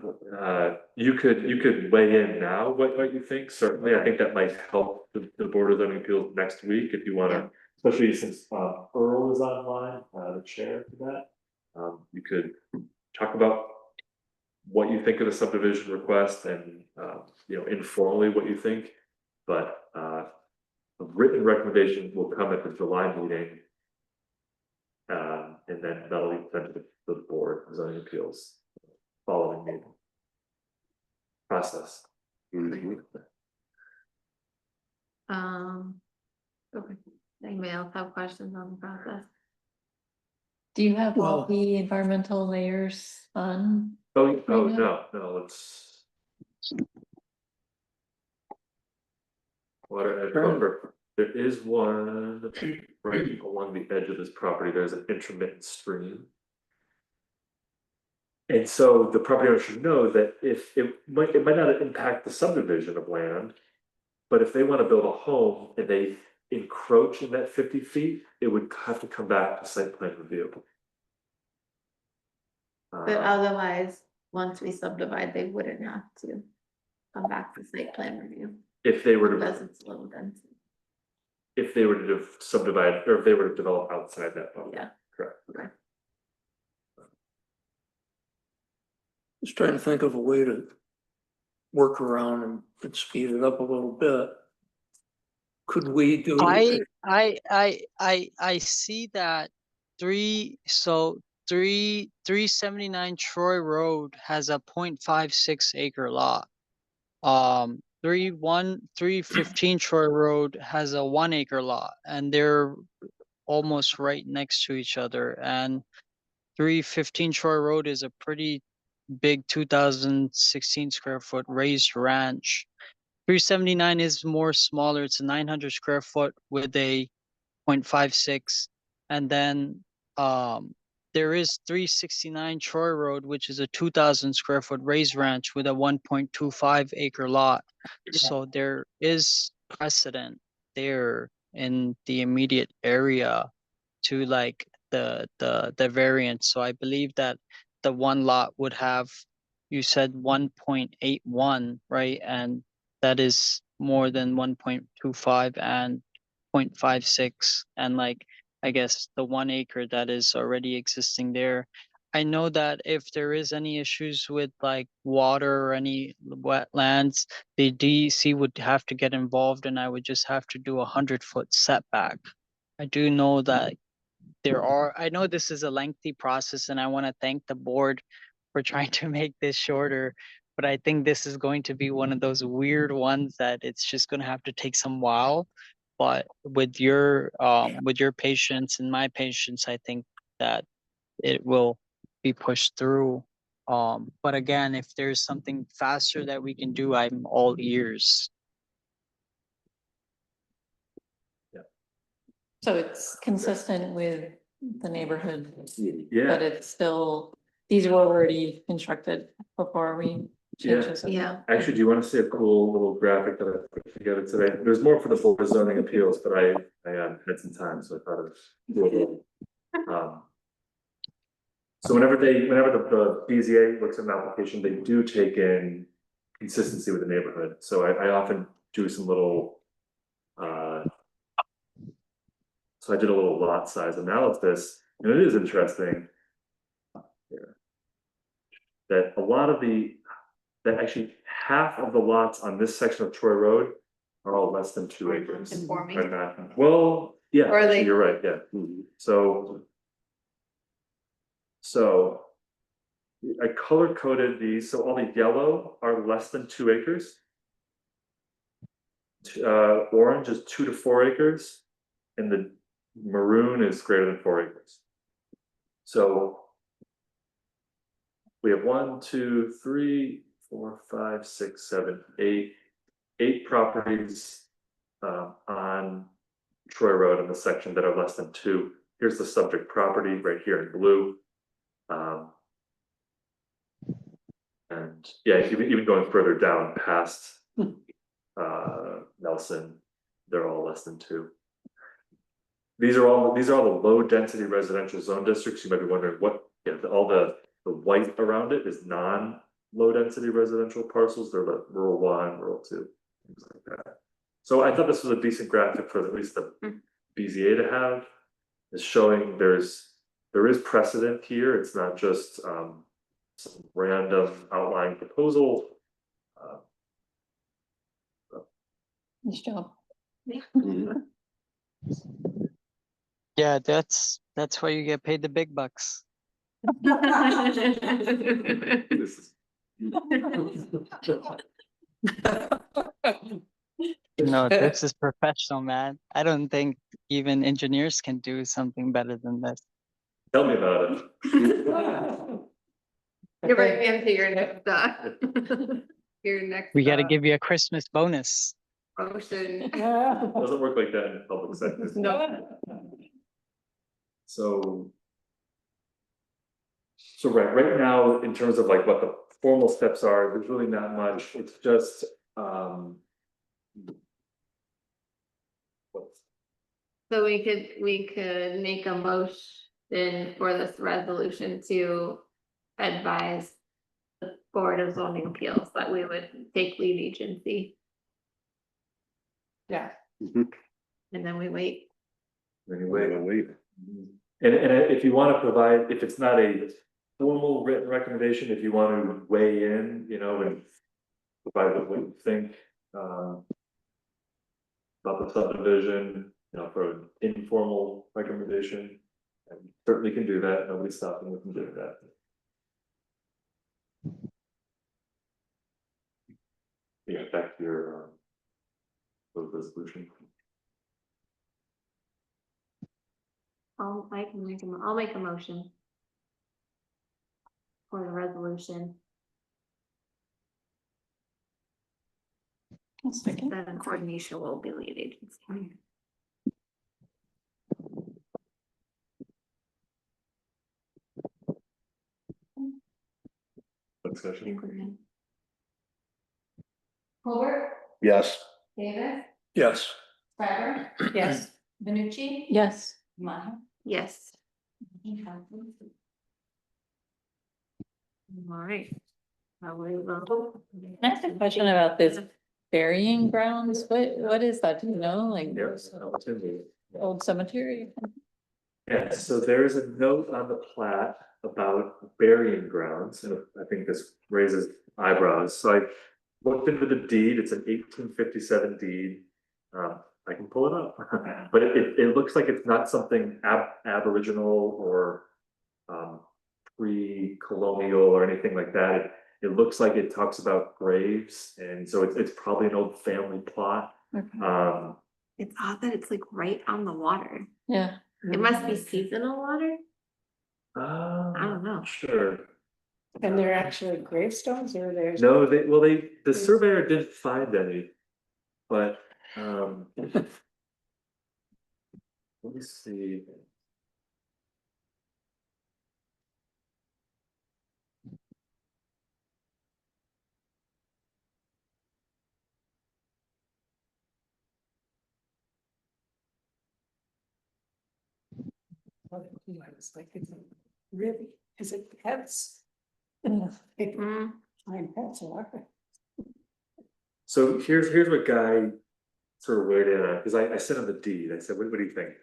You could weigh in now, what you think, certainly, I think that might help the Board of Zoning Appeals next week, if you wanna, especially since Earl is online, the chair for that. You could talk about what you think of the subdivision request and, you know, informally what you think, but, a written recommendation will come at the July meeting. And then that'll be sent to the Board of Zoning Appeals following meeting. Process. Mhm. Okay, anybody else have questions on the process? Do you have all Well- the environmental layers on? Oh, Right now? no, it's. Water edge Sure. buffer, there is one right along the edge of this property, there's an intermittent stream. And so the property owner should know that if it might not impact the subdivision of land. But if they wanna build a home and they encroach in that 50 feet, it would have to come back to site plan review. But otherwise, once we subdivide, they wouldn't have to come back for site plan review, If they were to, because it's low density. if they were to subdivide, or if they were to develop outside that buffer. Yeah. Correct. Okay. Just trying to think of a way to work around and speed it up a little bit. Could we do? I see that 379 Troy Road has a 0.56 acre lot. 315 Troy Road has a 1 acre lot, and they're almost right next to each other. And 315 Troy Road is a pretty big 2016 square foot raised ranch. 379 is more smaller. It's a 900 square foot with a 0.56. And then there is 369 Troy Road, which is a 2000 square foot raised ranch with a 1.25 acre lot. So there is precedent there in the immediate area to like the variance. So I believe that the one lot would have, you said 1.81, right? And that is more than 1.25 and 0.56. And like, I guess the 1 acre that is already existing there. I know that if there is any issues with like water or any wetlands, the DEC would have to get involved, and I would just have to do 100-foot setback. I do know that I know this is a lengthy process, and I want to thank the board for trying to make this shorter, but I think this is going to be one of those weird ones that it's just going to have to take some while. But with your patience and my patience, I think that it will be pushed through. But again, if there's something faster that we can do, I'm all ears. So it's consistent with the neighborhood, Yeah, but it's still, these were already constructed before we changed this. Yeah. actually, do you wanna see a cool little graphic that I put together today? There's more for the Board of Zoning Appeals, but I had some time, so I thought it was. So whenever the BZA looks at an application, they do take in consistency with the neighborhood, so I often do some little. So I did a little lot size analysis, and it is interesting. That a lot of the that actually half of the lots on this section of Troy Road are all less than 2 acres. Conforming. Are not, well, yeah, Or are they- you're right, yeah. So I color coded these, so all the yellow are less than 2 acres. Orange is 2 to 4 acres, and the maroon is greater than 4 acres. So we have 1, 2, 3, 4, 5, 6, 7, 8 properties on Troy Road in the section that are less than 2. Here's the subject property right here in blue. And yeah, even going further down past Nelson, they're all less than 2. These are all the low density residential zone districts. You might be wondering what, all the white around it is non-low density residential parcels. They're the rural 1, rural 2, things like that. So I thought this was a decent graphic for at least the BZA to have. Is showing there is precedent here. It's not just some random outlying proposal. Nice job. Mhm. Yeah, that's why you get paid the big bucks. This is No, this is professional, man. I don't think even engineers can do something better than this. tell me about it. You're right into your next, your next. We got to give you a Christmas bonus. Motion. Doesn't work like that in the public sector. No. So right now, in terms of like what the formal steps are, there's really not much. It's just So we could make a motion for this resolution to advise the Board of Zoning Appeals that we would take lead agency. Yeah. Mhm. And then we wait. anyway. Wait. And if you want to provide, if it's not a formal written recommendation, if you want to weigh in, and provide what you think about the subdivision, for an informal recommendation, and certainly can do that. Nobody's stopping you from doing that. Yeah, back to your resolution. I'll make a motion. For the resolution, I'll second. that in coordination will be lead agency. Discussion. Colbert, Yes. Davis, Yes. Freiberg, Yes. Benucci, Yes. Meyer. Yes. All right. I will. Can I ask a question about this burying grounds? What is that? Do you know, like Yes, opportunity. old cemetery? Yeah, so there is a note on the plat about burying grounds, and I think this raises eyebrows, so I looked into the deed, it's an 1857 deed. I can pull it up, but it looks like it's not something aboriginal or pre-colonial or anything like that. It looks like it talks about graves, and so it's probably an old family plot. Okay. It's odd that it's like right on the water. Yeah. It must be seasonal water. I don't know. Sure. And they're actually gravestones or there's? No, the surveyor didn't find any, but, let me see. I was like, really, is it pets? Mm. Fine pets are. So here's what Guy sort of weighed in on, because I sent him the deed, I said, what do you think?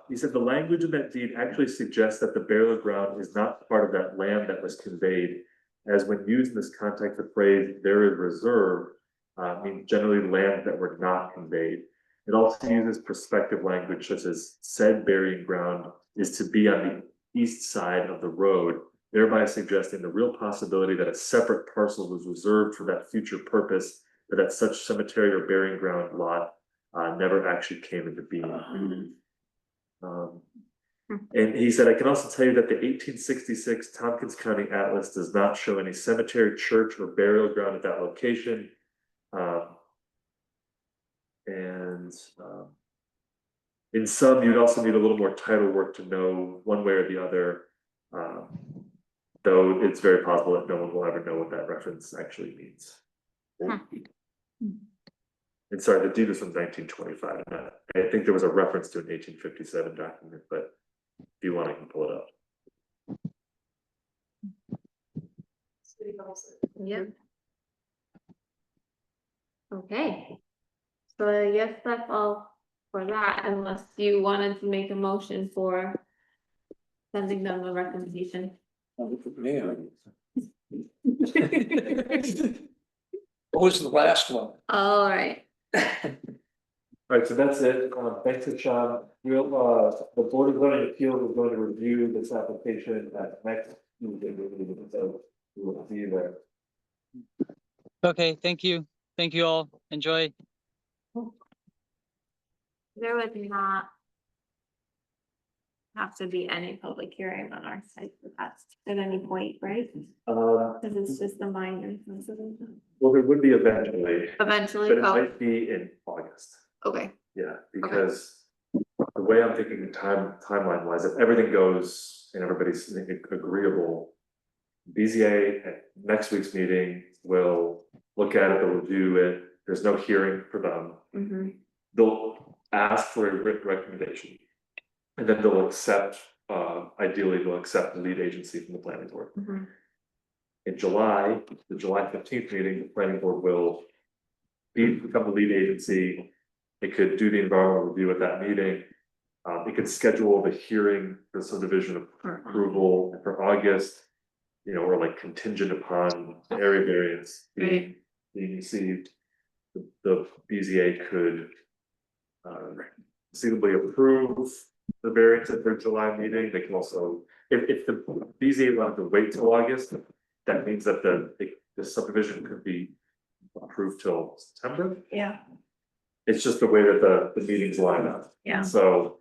He said the language in that deed actually suggests that the burial ground is not part of that land that was conveyed as when used in this context, the phrase "there is reserve" means generally land that were not conveyed. It also uses prospective language such as "said burying ground is to be on the east side of the road," thereby suggesting the real possibility that a separate parcel was reserved for that future purpose, but that such cemetery or burying ground lot never actually came into being. And he said, "I can also tell you that the 1866 Tompkins County Atlas does not show any cemetery, church, or burial ground at that location." In some, you'd also need a little more title work to know one way or the other. Though it's very possible that no one will ever know what that reference actually means. And sorry, the deed was from 1925. I think there was a reference to an 1857 document, but if you want, I can pull it up. Yep. Okay. So I guess that's all for that, unless you wanted to make a motion for sending them the recommendation. Man. What was the last one? All right. Alright, so that's it. Thanks to Sean. We'll, the Board of Zoning Appeals is going to review this application at next meeting. So we will see you there. Okay, thank you. Thank you all. Enjoy. There would not have to be any public hearing on our site for that at any point, right? Because it's just a minor. Well, there would be eventually, Eventually, but it oh, might be in August. okay, Yeah, because the way I'm thinking timeline wise, if everything goes and everybody's agreeable, BZA at next week's meeting will look at it, they'll review it. There's no hearing for them. They'll ask for a written recommendation. And then they'll accept, ideally they'll accept the lead agency from the planning board. In July, the July 15th meeting, the planning board will become the lead agency. It could do the environmental review at that meeting. It could schedule the hearing for subdivision approval for August, you know, or like contingent upon the area variance being received. The BZA could conceivably approve the variance at their July meeting. They can also, if the BZA wanted to wait till August, that means that the subdivision could be approved till September. yeah, It's just the way that the meetings line up. yeah. So,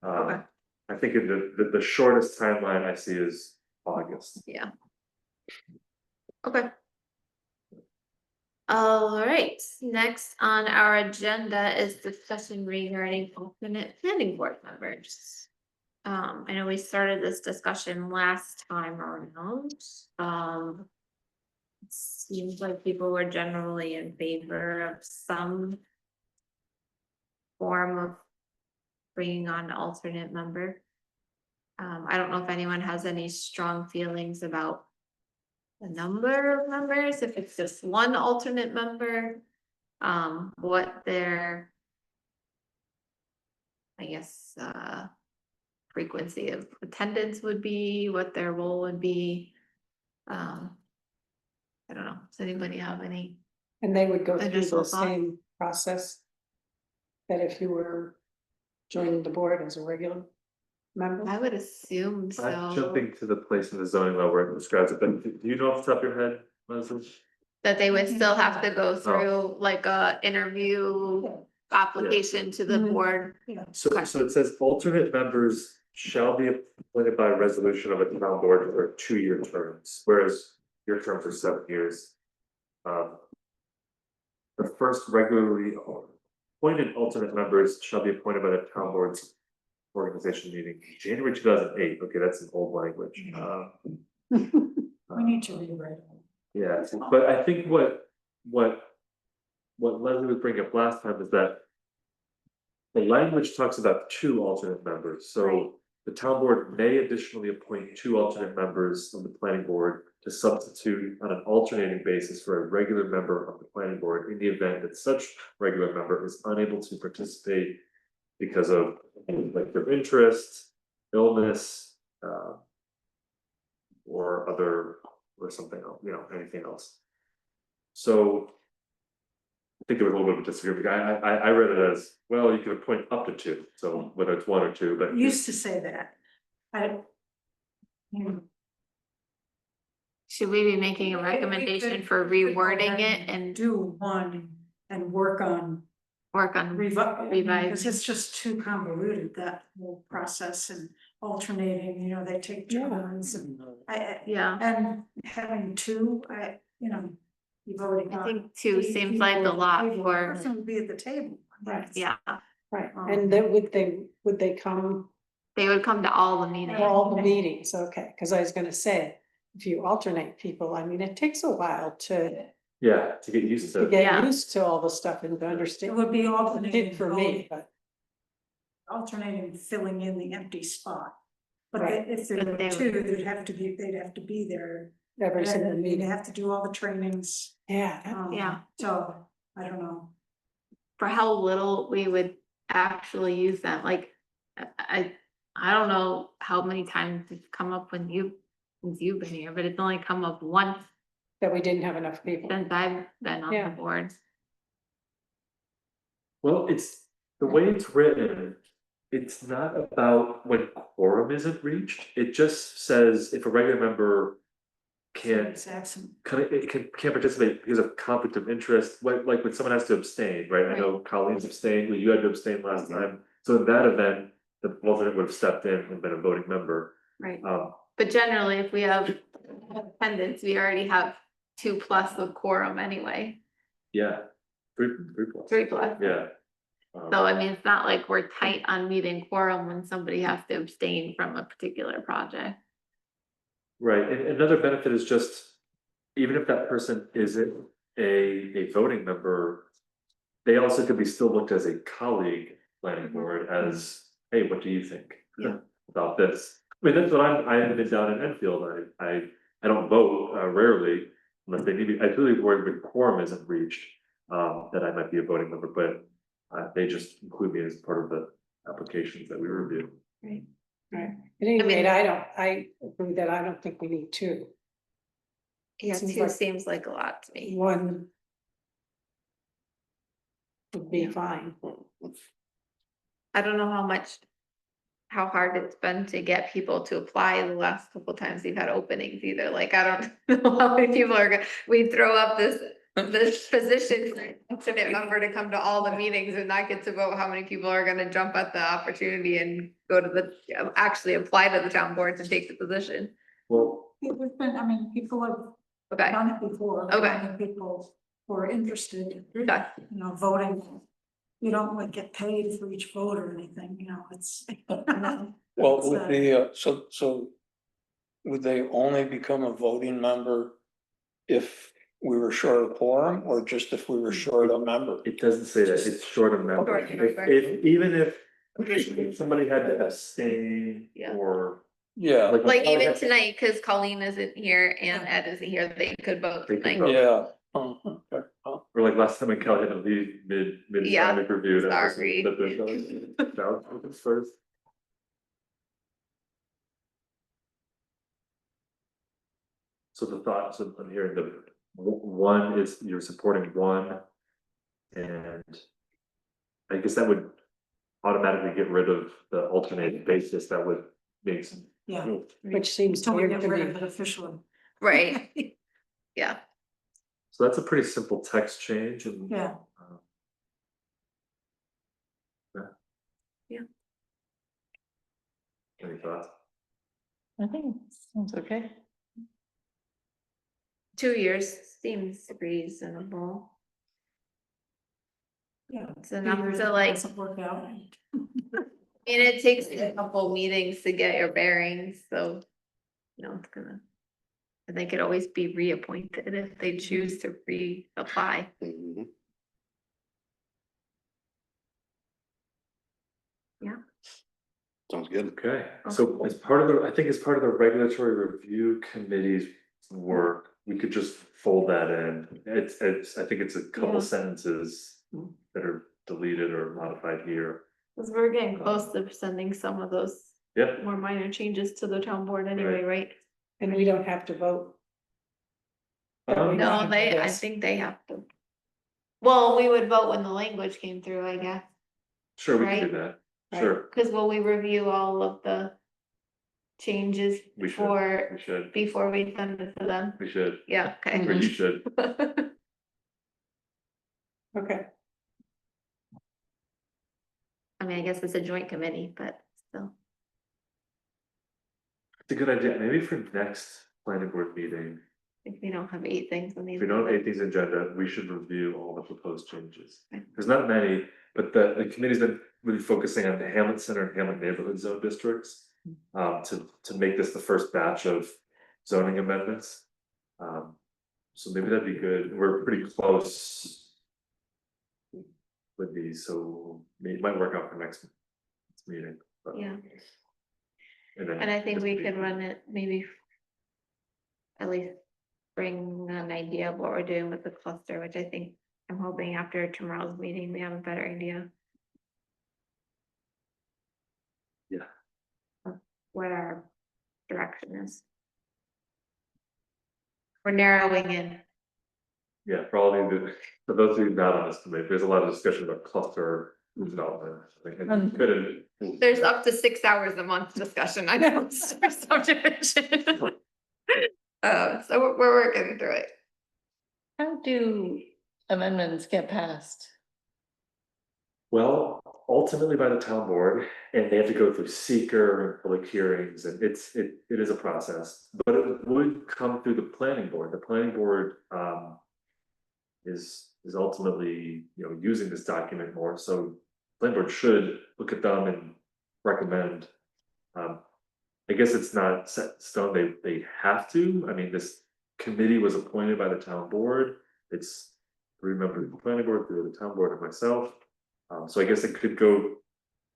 Okay. I think the shortest timeline I see is August. Yeah. Okay. All right, next on our agenda is discussion regarding alternate planning board members. I know we started this discussion last time around. It seems like people were generally in favor of some form of bringing on an alternate member. I don't know if anyone has any strong feelings about the number of members, if it's just one alternate member, what their, I guess, frequency of attendance would be, what their role would be. I don't know, does anybody have any? And they would go through Initial the thought? same process that if you were joining the board as a regular member? I would assume so. I'm jumping to the place in the zoning law where it describes it, but do you know off the top of your head, Leslie? That they would still have to go through like a interview application to the board. So it says alternate members shall be appointed by resolution of a town board for 2-year terms, whereas your terms are 7 years. The first regularly appointed alternate members shall be appointed by the town board's organization meeting, January 2008. Okay, that's an old language. We need to rewrite it. Yeah, but I think what Leslie was bringing up last time is that the language talks about 2 alternate members, so the town board may additionally appoint 2 alternate members of the planning board to substitute on an alternating basis for a regular member of the planning board in the event that such regular member is unable to participate because of like their interest, illness, or other or something else, anything else. So. I think there was a little bit of a disagreement. I read it as, well, you could appoint up to 2, so whether it's 1 or 2, but. Used to say that. Should we be making a recommendation for rewording it and Do one and work on work on because revising? it's just too convoluted, that whole process and alternating, they take turns and Yeah, and having 2, you've already I got. think 2 8 seems people like a at the lot table. The for, person would be at the table. Right. yeah, Right, Um, and then would they come they would come to all the to meetings. all the meetings? Okay, because I was gonna say, if you alternate people, I mean, it takes a while to Yeah, to get used to. get Yeah. used to all the stuff and to It understand. would be It alternating. did for me, but. Alternating, filling in the empty spot. But Right. if there But were they 2, would- they'd have to be there. Every single And they'd meeting, have to do all the trainings. yeah, Yeah. So, I don't know. For how little we would actually use them, like, I don't know how many times it's come up since you've been here, but it's only come up once that we didn't have enough people. since I've been on the Yeah. board. Well, it's, the way it's written, it's not about when quorum isn't reached, it just says if a regular member can't. It's absent. Can't participate because of conflict of interest, like when someone has to abstain, right? I know Colleen's abstained, well, you had to abstain last time, so in that event, the alternate would have stepped in and been a voting member. Right. Um, But generally, if we have attendance, we already have 2+ of quorum anyway, yeah, 3 plus. 3+. Yeah. So I mean, it's not like we're tight on meeting quorum when somebody has to abstain from a particular project. Right, and another benefit is just, even if that person isn't a voting member. They also could be still looked as a colleague planning board as, hey, what do you think? Yeah. About this? I mean, that's what I haven't been down in Enfield, I don't vote rarely, unless they need me, I really worried when quorum isn't reached. That I might be a voting member, but they just include me as part of the applications that we review. Right. At any rate, I agree that I don't think we need 2. Yeah, Seems 2 like- seems like a lot to me. 1 would be fine. I don't know how hard it's been to get people to apply the last couple times we've had openings either, like, I don't know how many people are gonna, we throw up this position for an alternate member to come to all the meetings and not get to vote, how many people are gonna jump at the opportunity and go to actually apply to the town boards and take the position. Well, There's been, people have Okay, done it before. Okay. Plenty of people who are interested, okay, voting. You don't like get paid for each vote or anything, it's. Well, It's, would the, so would they only become a voting member if we were short of quorum, or just if we were short of member? it doesn't say that, it's short of member, Short of member. even if somebody had to abstain Yeah. or. Yeah, like even tonight, cause Colleen isn't here and Ed isn't here, they could vote They could tonight. vote. yeah. Okay. Or like last time when Kelly had to leave mid Yeah, traffic review. That person sorry. stepped in, that was first. So the thoughts of, I'm hearing the one is you're supporting 1. And I guess that would automatically get rid of the alternate basis, that would make some. Yeah. Which seems Until we weird get to rid of me. it officially. Right, yeah, So that's a pretty simple text change and. Yeah. Any thoughts? I think it sounds okay. 2 years seems reasonable. Yeah. It's enough to like, Doesn't work out. and it takes a couple meetings to get your bearings, so. It's gonna. And they could always be reappointed if they choose to reapply. Mhm. Yeah. Sounds good. Okay, so as part of I think as part of the regulatory review committee's work, we could just fold that in. It's, I think it's a couple Yeah. sentences that are deleted or modified here. Cause we're getting close to sending some of those Yeah, more minor changes to the town board anyway, right? And we don't have to vote. No, Yeah. I think they have to. Well, we would vote when the language came through, I guess, Sure, we can do Right. that, Right. sure, cause will we review all of the changes we should, before, we should, before we send it to them? we should, Yeah, or okay. you should. Okay, I mean, I guess it's a joint committee, but still. It's a good idea, maybe for next planning board meeting, If we don't have 8 things on the. if we don't have 18's agenda, we should review all the proposed changes. Okay. There's not many, but the committee's been really focusing on the Hamlet Center and Hamlet Neighborhood Zone districts. To make this the first batch of zoning amendments. So maybe that'd be good, we're pretty close. With these, so it might work out for next meeting. But- Yeah, And then. and I think we could run it maybe. At least bring an idea of what we're doing with the cluster, which I think I'm hoping after tomorrow's meeting, we have a better idea. Yeah. Of what our direction is. We're narrowing in. Yeah, probably, for those of you not on this committee, there's a lot of discussion about cluster development. I think it could. There's up to 6 hours a month discussion, I know, for subdivision. So we're working through it. How do amendments get passed? Well, ultimately by the town board, and they have to go through seeker and public hearings, and it is a process, but it would come through the planning board, the planning board. Is ultimately, using this document more, so planning board should look at them and recommend. I guess it's not set in stone, they have to, I mean, this committee was appointed by the town board, it's 3 members of the planning board, 3 of the town board and myself. So I guess it could go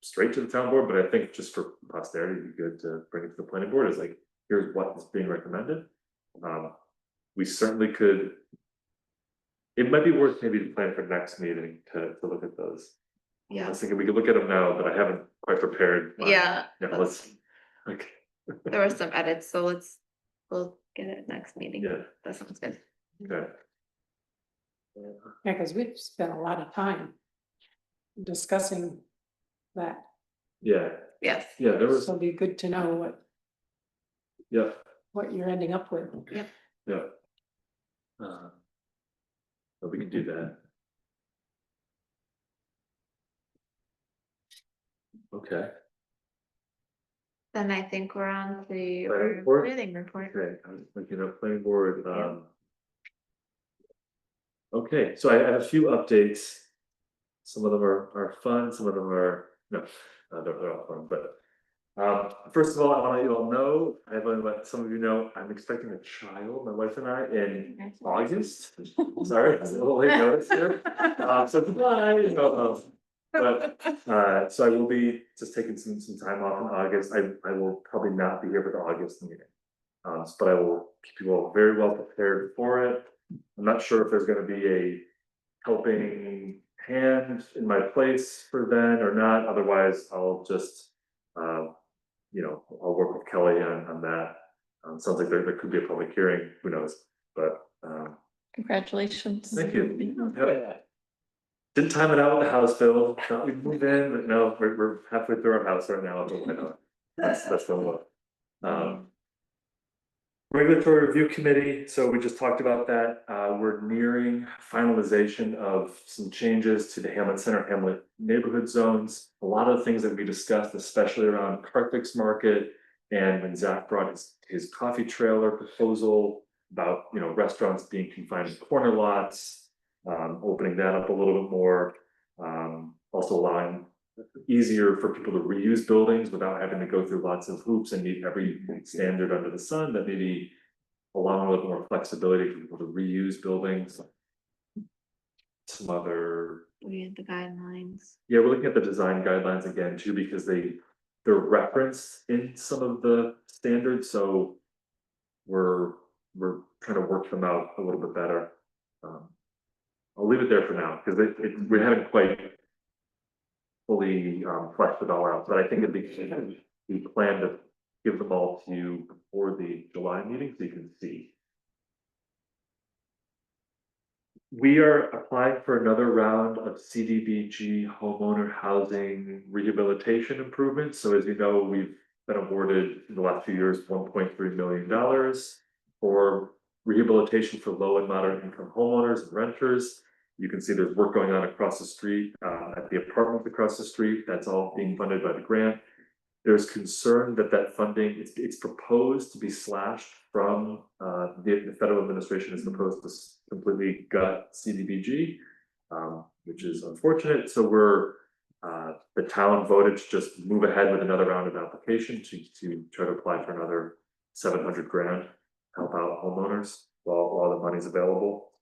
straight to the town board, but I think just for posterity, it'd be good to bring it to the planning board, is like, here's what is being recommended. We certainly could. It might be worth maybe to plan for next meeting to look at those. I Yeah, was thinking we could look at them now, but I haven't quite prepared. yeah, Yeah, let's, okay, there were some edits, so we'll get it next meeting. yeah, That sounds good. okay. Yeah, because we've spent a lot of time discussing that. Yeah, Yes, yeah, there was, So it'd be good to know yeah, what you're ending up with. yeah. But we can do that. Okay, then I think we're on the Planning report? reading report. okay, I'm looking at planning board, Yeah. Okay, so I have a few updates. Some of them are fun, some of them are, no, they're all fun, but. First of all, I want you all know, I want to let some of you know, I'm expecting a child, my wife and I, in August. Sorry, it's a little late notice here, so goodbye, but, so I will be just taking some time off in August, I will probably not be here for the August meeting. But I will keep you all very well prepared for it, I'm not sure if there's gonna be a helping hand in my place for then or not, otherwise I'll just. I'll work with Kelly on that. Sounds like there could be a public hearing, who knows, but, Congratulations. thank you. Yeah. Didn't time it out with the house bill, thought we'd move in, but no, we're halfway through our house right now, but why not? That's the one. Regulatory Review Committee, so we just talked about that, we're nearing finalization of some changes to the Hamlet Center, Hamlet neighborhood zones. A lot of things that we discussed, especially around Carthix Market, and when Zach brought his coffee trailer proposal about, restaurants being confined to corner lots. Opening that up a little bit more, also allowing easier for people to reuse buildings without having to go through lots of hoops and meet every standard under the sun, that maybe allowing a little more flexibility for people to reuse buildings. Some other, We had the guidelines. yeah, we're looking at the design guidelines again too, because they're referenced in some of the standards, so we're trying to work them out a little bit better. I'll leave it there for now, because we haven't quite fully fleshed it all out, but I think we plan to give them all to you before the July meeting, so you can see. We are applying for another round of CDBG homeowner housing rehabilitation improvements. So as you know, we've been awarded in the last few years, $1.3 million for rehabilitation for low and moderate income homeowners and renters. You can see there's work going on across the street, at the apartment across the street. That's all being funded by the grant. There's concern that that funding, it's proposed to be slashed from, the federal administration is proposed to completely gut CDBG, which is unfortunate. So the town voted to just move ahead with another round of application to try to apply for another 700 grand, help out homeowners while the money's available.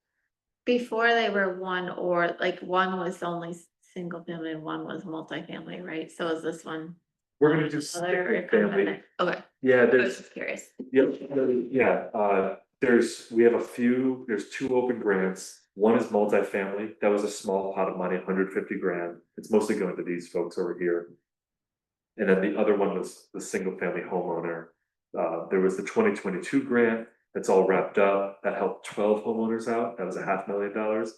Before they were one was only single family and one was multifamily, right? So is this one? We're gonna do Other or single family. combined? Okay, Yeah, I was there's. just curious. We have there's two open grants. One is multifamily, that was a small pot of money, 150 grand. It's mostly going to these folks over here. And then the other one was the single family homeowner. There was the 2022 grant, that's all wrapped up, that helped 12 homeowners out, that was $500,000.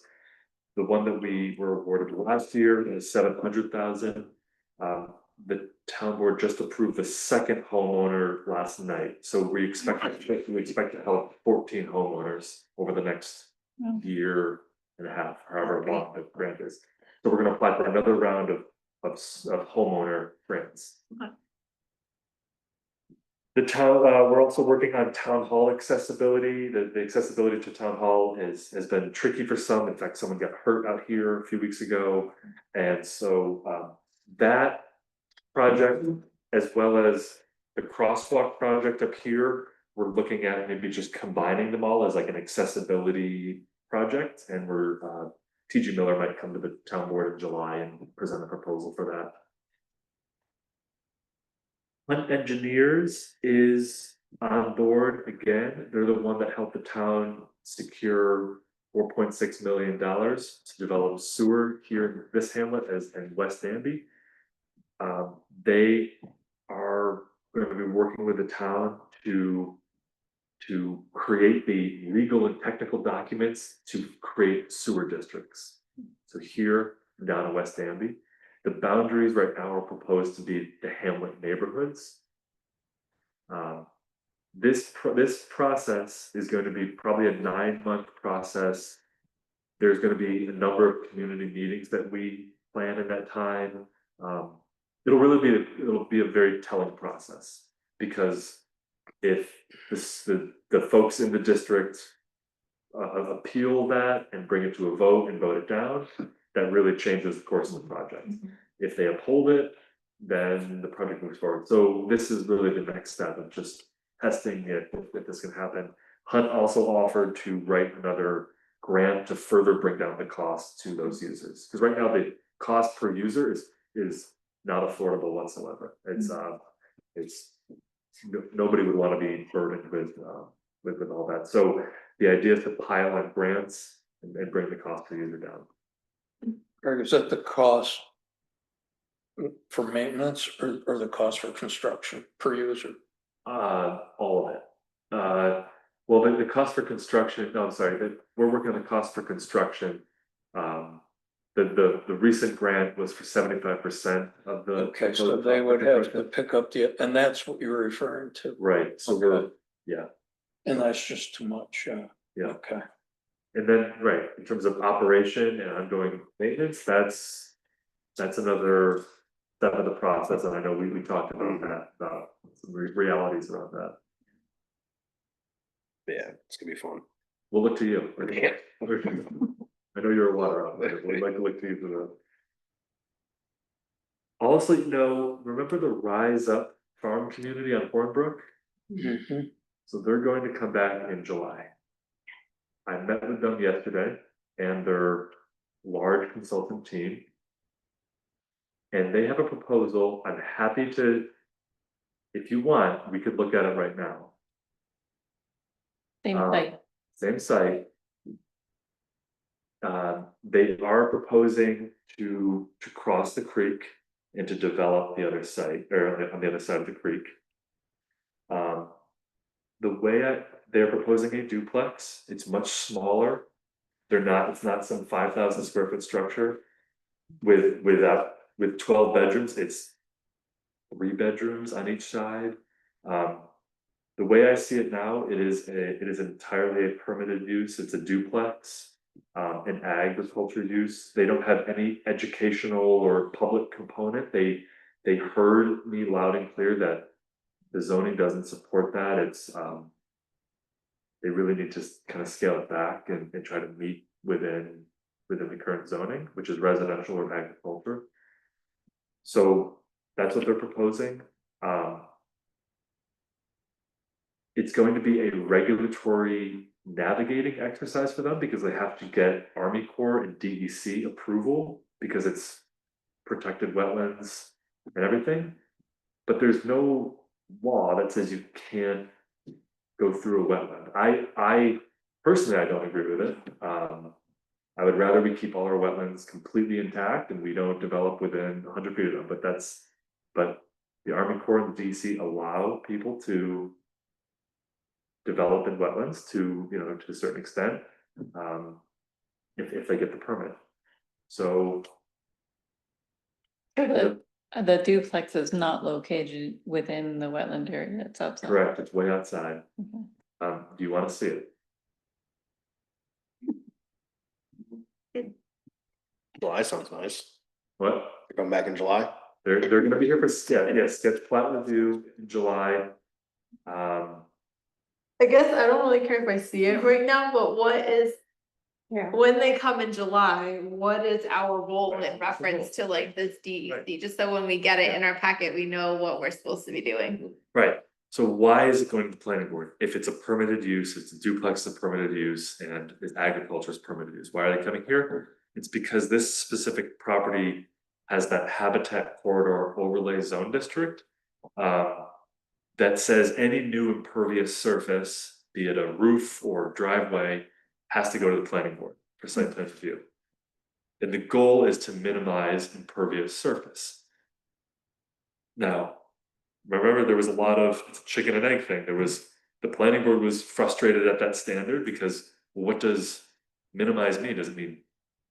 The one that we were awarded last year is 700,000. The town board just approved the second homeowner last night, so we expect to help 14 homeowners over the next Wow. year and a half, however long the grant is. So we're gonna apply for another round of homeowner grants. Okay. The town, we're also working on town hall accessibility. The accessibility to town hall has been tricky for some. In fact, someone got hurt out here a few weeks ago. And so that project, as well as the crosswalk project up here, we're looking at maybe just combining them all as like an accessibility project. And TG Miller might come to the town board in July and present a proposal for that. Hunt Engineers is on board again. They're the one that helped the town secure $4.6 million to develop sewer here in this hamlet and West Danby. They are going to be working with the town to create the legal and technical documents to create sewer districts. So here and down in West Danby. The boundaries right now are proposed to be the hamlet neighborhoods. This process is going to be probably a 9-month process. There's going to be a number of community meetings that we plan in that time. It'll be a very telling process, because if the folks in the district appeal that and bring it to a vote and vote it down, that really changes the course of the project. If they uphold it, then the project moves forward. So this is really the next step of just testing if this can happen. Hunt also offered to write another grant to further bring down the cost to those users. Because right now the cost per user is not affordable whatsoever. It's nobody would want to be burdened with all that. So the idea is to pile on grants and bring the cost per user down. Or is that the cost for maintenance or the cost for construction per user? All of it. Well, the cost for construction, no, I'm sorry, we're working on the cost for construction. The recent grant was for 75% of the. Okay, so they would have to pick up and that's what you're referring to. Right, so yeah. And that's just too much, Yeah. Okay. And then, right, in terms of operation and ongoing maintenance, that's another step of the process, and I know we talked about that, about some realities around that. Yeah, it's gonna be fun. We'll look to you. Yeah. I know you're a water operator, we'd like to look to you for that. Also, remember the Rise Up farm community on Hornbrook? Mm-hmm. So they're going to come back in July. I met with them yesterday and their large consultant team. And they have a proposal. I'm happy to, if you want, we could look at it right now. Same site. Same site. They are proposing to cross the creek and to develop the other site, or on the other side of the creek. The way they're proposing a duplex, it's much smaller. it's not some 5,000 square foot structure. With 12 bedrooms, it's 3 bedrooms on each side. The way I see it now, it is entirely a permitted use, it's a duplex. An agriculture use, they don't have any educational or public component, they heard me loud and clear that. The zoning doesn't support that, they really need to kind of scale it back and try to meet within the current zoning, which is residential or agriculture. So that's what they're proposing. It's going to be a regulatory navigating exercise for them because they have to get Army Corps and DEC approval because it's protected wetlands and everything. But there's no law that says you can't go through a wetland. I personally, I don't agree with it. I would rather we keep all our wetlands completely intact and we don't develop within 100 feet of them, but the Army Corps and the DEC allow people to develop in wetlands to, to a certain extent, if they get the permit. So. The duplex is not located within the wetland area, it's outside. Correct, it's way outside. Okay. Do you want to see it? July sounds nice. What? They're coming back in July. They're gonna be here for, sketch plat review in July. I guess I don't really care if I see it right now, but what is, Yeah, when they come in July, what is our role in reference to like this DEC? Just so when we get it in our packet, we know what we're supposed to be doing. Right, so why is it going to the planning board? If it's a permitted use, it's a duplex, a permitted use, and it's agriculture is permitted use, why are they coming here? It's because this specific property has that habitat corridor overlay zone district. That says any new impervious surface, be it a roof or driveway, has to go to the planning board for site plan review. And the goal is to minimize impervious surface. Now, remember there was a lot of chicken and egg thing. The planning board was frustrated at that standard because what does minimize mean? Does it mean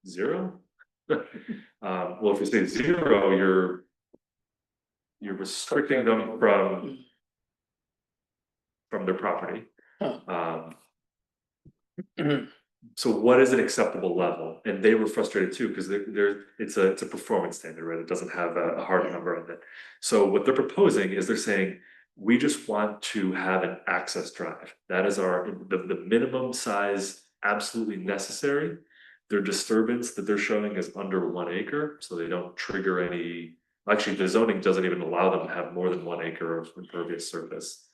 0? Well, if you say 0, you're restricting them from their property. So what is an acceptable level? And they were frustrated too, because it's a performance standard, right? It doesn't have a hard number on it. So what they're proposing is they're saying, we just want to have an access drive. That is the minimum size absolutely necessary. Their disturbance that they're showing is under 1 acre, so they don't trigger any, actually the zoning doesn't even allow them to have more than 1 acre of impervious surface.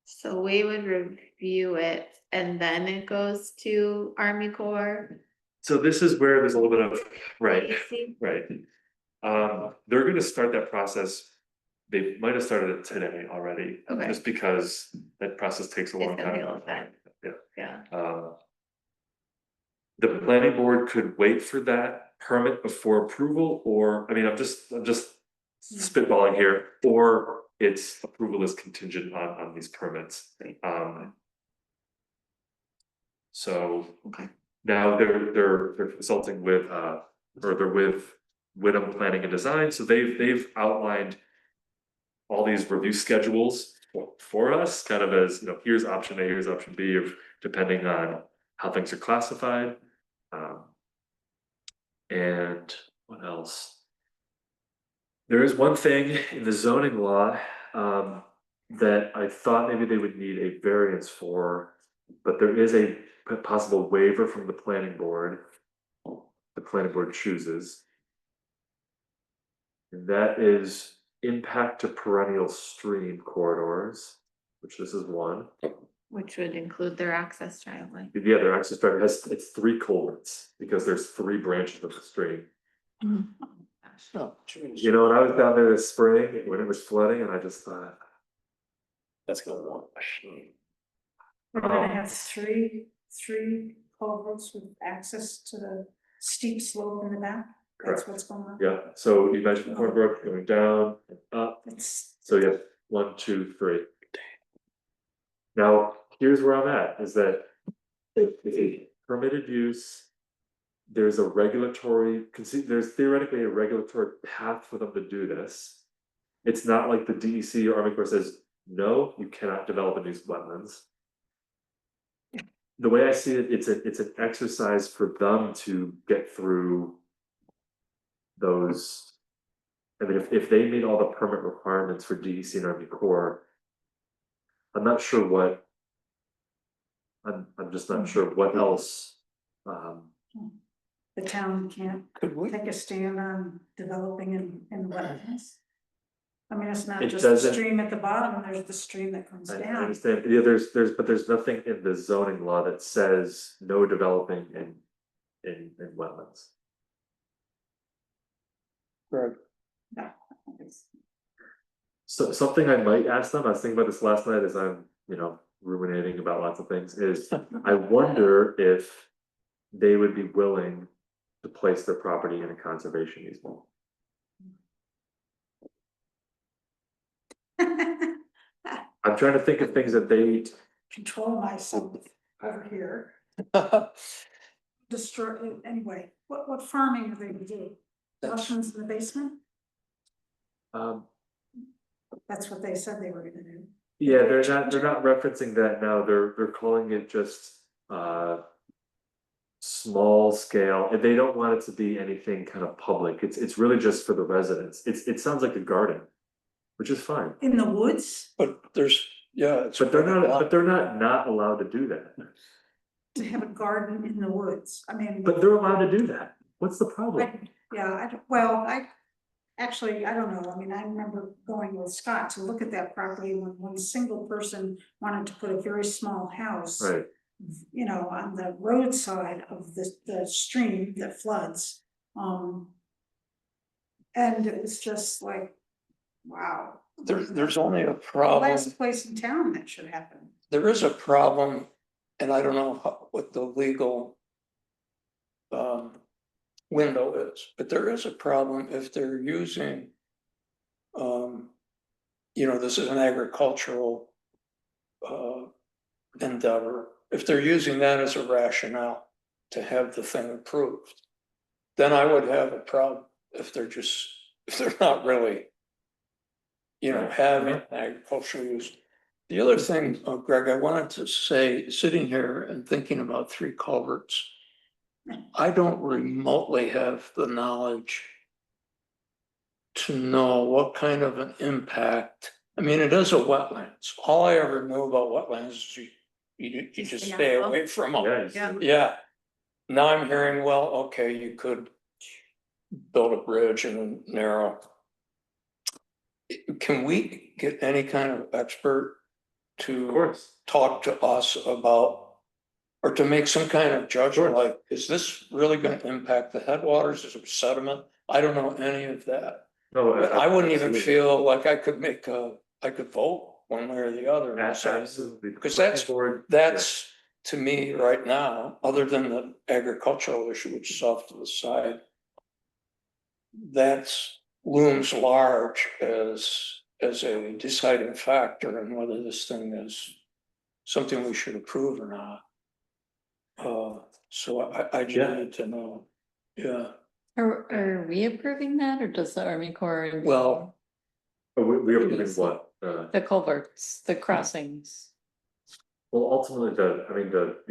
So we would review it and then it goes to Army Corps. So this is where there's a little bit of, right, DEC. right. They're gonna start that process. They might have started it today already, Okay. just because that process takes a long It's gonna be a time. long time. Yeah. The planning board could wait for that permit before approval, or, I mean, I'm just spitballing here, or its approval is contingent on these permits. So. Okay. Now they're consulting with or they're with Whittam Planning and Design, so they've outlined all these review schedules for us, kind of as, here's option A, here's option B, of depending on how things are classified. And what else? There is one thing in the zoning law that I thought maybe they would need a variance for, but there is a possible waiver from the planning board. The planning board chooses. And that is impact to perennial stream corridors, which this is one. Which would include their access driveway. Yeah, their access drive it's 3 culverts because there's 3 branches of the stream. Oh, geez. When I was down there this spring, when it was flooding, and I just thought, That's gonna wash. we're gonna have three culverts with access to the steep slope in the back. That's Correct. what's going on. yeah, so you mentioned Hornbrook going down and up. It's, So yeah, 1, 2, 3. Now, here's where I'm at, is that it's a permitted use. There's a regulatory, there's theoretically a regulatory path for them to do this. It's not like the DEC or Army Corps says, no, you cannot develop in these wetlands. The way I see it, it's an exercise for them to get through those. I mean, if they meet all the permit requirements for DEC and Army Corps, I'm not sure what. I'm just not sure what else. The town can't Could we, take a stand on developing in wetlands. I mean, it's not It just the doesn't- stream at the bottom, there's the stream that comes I down. understand, yeah, but there's nothing in the zoning law that says no developing in wetlands. Greg, So something I might ask them, I was thinking about this last night as I'm, ruminating about lots of things, is I wonder if they would be willing to place their property in a conservation easement. I'm trying to think of things that they, Control myself over here, destroy, anyway, what farming are they gonna do? Mushrooms in the basement? um, That's what they said they were gonna do. yeah, they're not referencing that now, they're calling it just, small scale, and they don't want it to be anything kind of public, it's really just for the residents, it sounds like a garden, which is fine, In the woods, but there's, yeah. it's but they're not pretty not allowed to do that. to have a garden in the woods, I mean. But they're allowed to do that, what's the problem? Actually, I don't know, I mean, I remember going with Scott to look at that property when one single person wanted to put a very small house. Right, On the roadside of the stream that floods, and it was just like, wow. There's only a The problem, last place in town that should happen. there is a problem, and I don't know what the legal. Window is, but there is a problem if they're using. This is an agricultural. Endeavor, if they're using that as a rationale to have the thing approved. Then I would have a problem if they're not really. Having agricultural use. The other thing, Greg, I wanted to say, sitting here and thinking about 3 culverts. I don't remotely have the knowledge. To know what kind of an impact, I mean, it is a wetlands, all I ever knew about wetlands is you just stay away from them. yeah, Yeah, now I'm hearing, well, okay, you could build a bridge and narrow. Can we get any kind of expert of to course, talk to us about? Or to make some kind of judgment, Sure. like, is this really gonna impact the headwaters, is it sediment? I don't know any of that. no, But I wouldn't even absolutely. feel like I could I could vote one way or the other. and say, Absolutely. Because Board, that's, to me, right now, other than the agricultural issue, which is off to the side. That's looms large as a deciding factor in whether this thing is something we should approve or not. So I just Yeah. need to know, yeah, Are we approving that or does the Army Corps? well, yeah. We are proving Yes. what, The culverts, the crossings. well, ultimately, the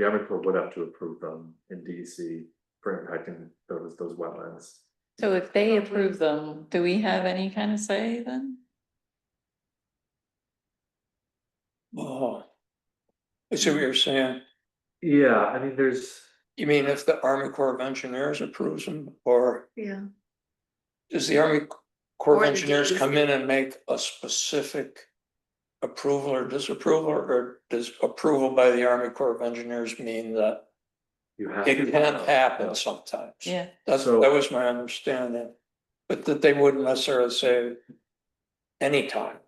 Army Corps would have to approve them in DEC for impacting those wetlands. So if they approve them, do we have any kind of say then? oh. I see what you're saying. Yeah, I mean, You mean if the Army Corps of Engineers approves them, or Yeah. does the Army Corps Or of the Engineers DEC. come in and make a specific approval or disapproval, or does approval by the Army Corps of Engineers mean that you have. it to- can happen sometimes? Yeah, That So- was my understanding, but that they wouldn't necessarily say anytime,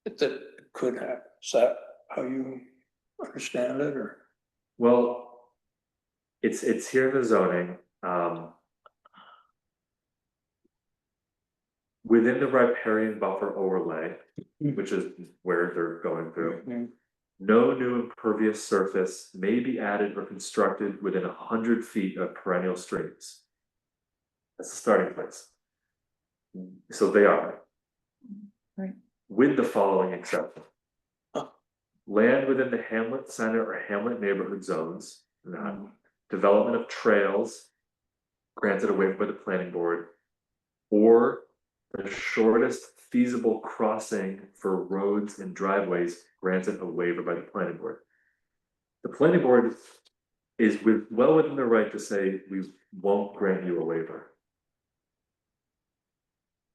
that it could happen. Is that how you understand it, or? Well. It's here in the zoning, within the riparian buffer overlay, which is where they're going through. no new impervious surface may be added or constructed within 100 feet of perennial streams. That's the starting place. So they are. Right. With the following exception. Land within the hamlet center or hamlet neighborhood zones, development of trails granted a waiver by the planning board, or the shortest feasible crossing for roads and driveways granted a waiver by the planning board. The planning board is well within their right to say we won't grant you a waiver.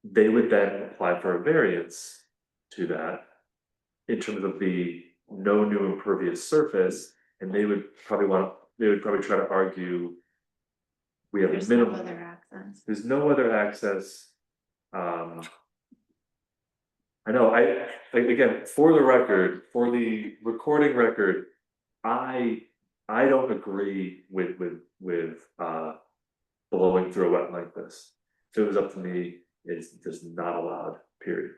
They would then apply for a variance to that in terms of the no new impervious surface, and they would probably try to argue we have a There's no minimum. other access. There's no other access. I know, again, for the record, for the recording record, I don't agree with blowing through a wetland like this. If it was up to me, it's just not allowed, period.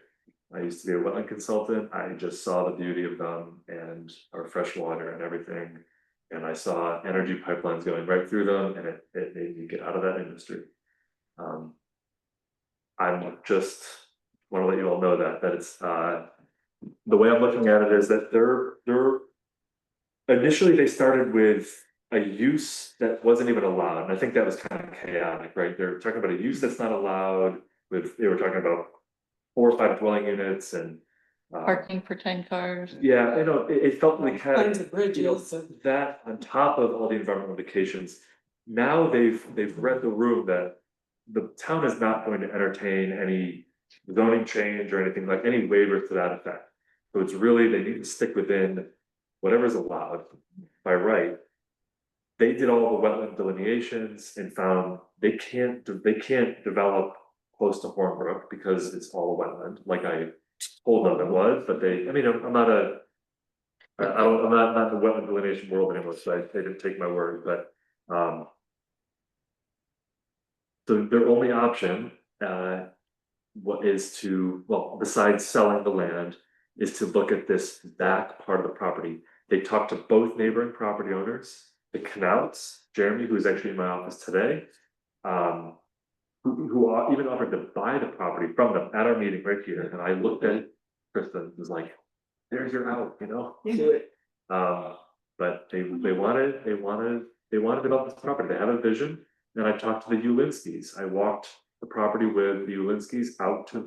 I used to be a wetland consultant. I just saw the beauty of them and our fresh water and everything. And I saw energy pipelines going right through them, and it made me get out of that industry. I'm just want to let you all know that it's the way I'm looking at it is that they're initially they started with a use that wasn't even allowed, and I think that was kind of chaotic, right? They're talking about a use that's not allowed. They were talking about 4 or 5 dwelling units and Parking for 10 cars. yeah, it felt like Kinds of bridges and. that on top of all the environmental indications. Now they've read the room that the town is not going to entertain any zoning change or anything like any waivers to that effect. So it's really, they need to stick within whatever's allowed by right. They did all the wetland delineations and found they can't develop close to Hornbrook because it's all wetland, like I told them it was, but I'm not in the wetland delineation world anymore, so they didn't take my word, but so their only option, besides selling the land, is to look at this back part of the property. They talked to both neighboring property owners, the Knouts, Jeremy, who is actually in my office today, who even offered to buy the property from them at our meeting right here. And I looked at Kristen and was like, there's your out, do it. But they wanted to develop this property. They have a vision. And I talked to the Ulinskis. I walked the property with the Ulinskis out to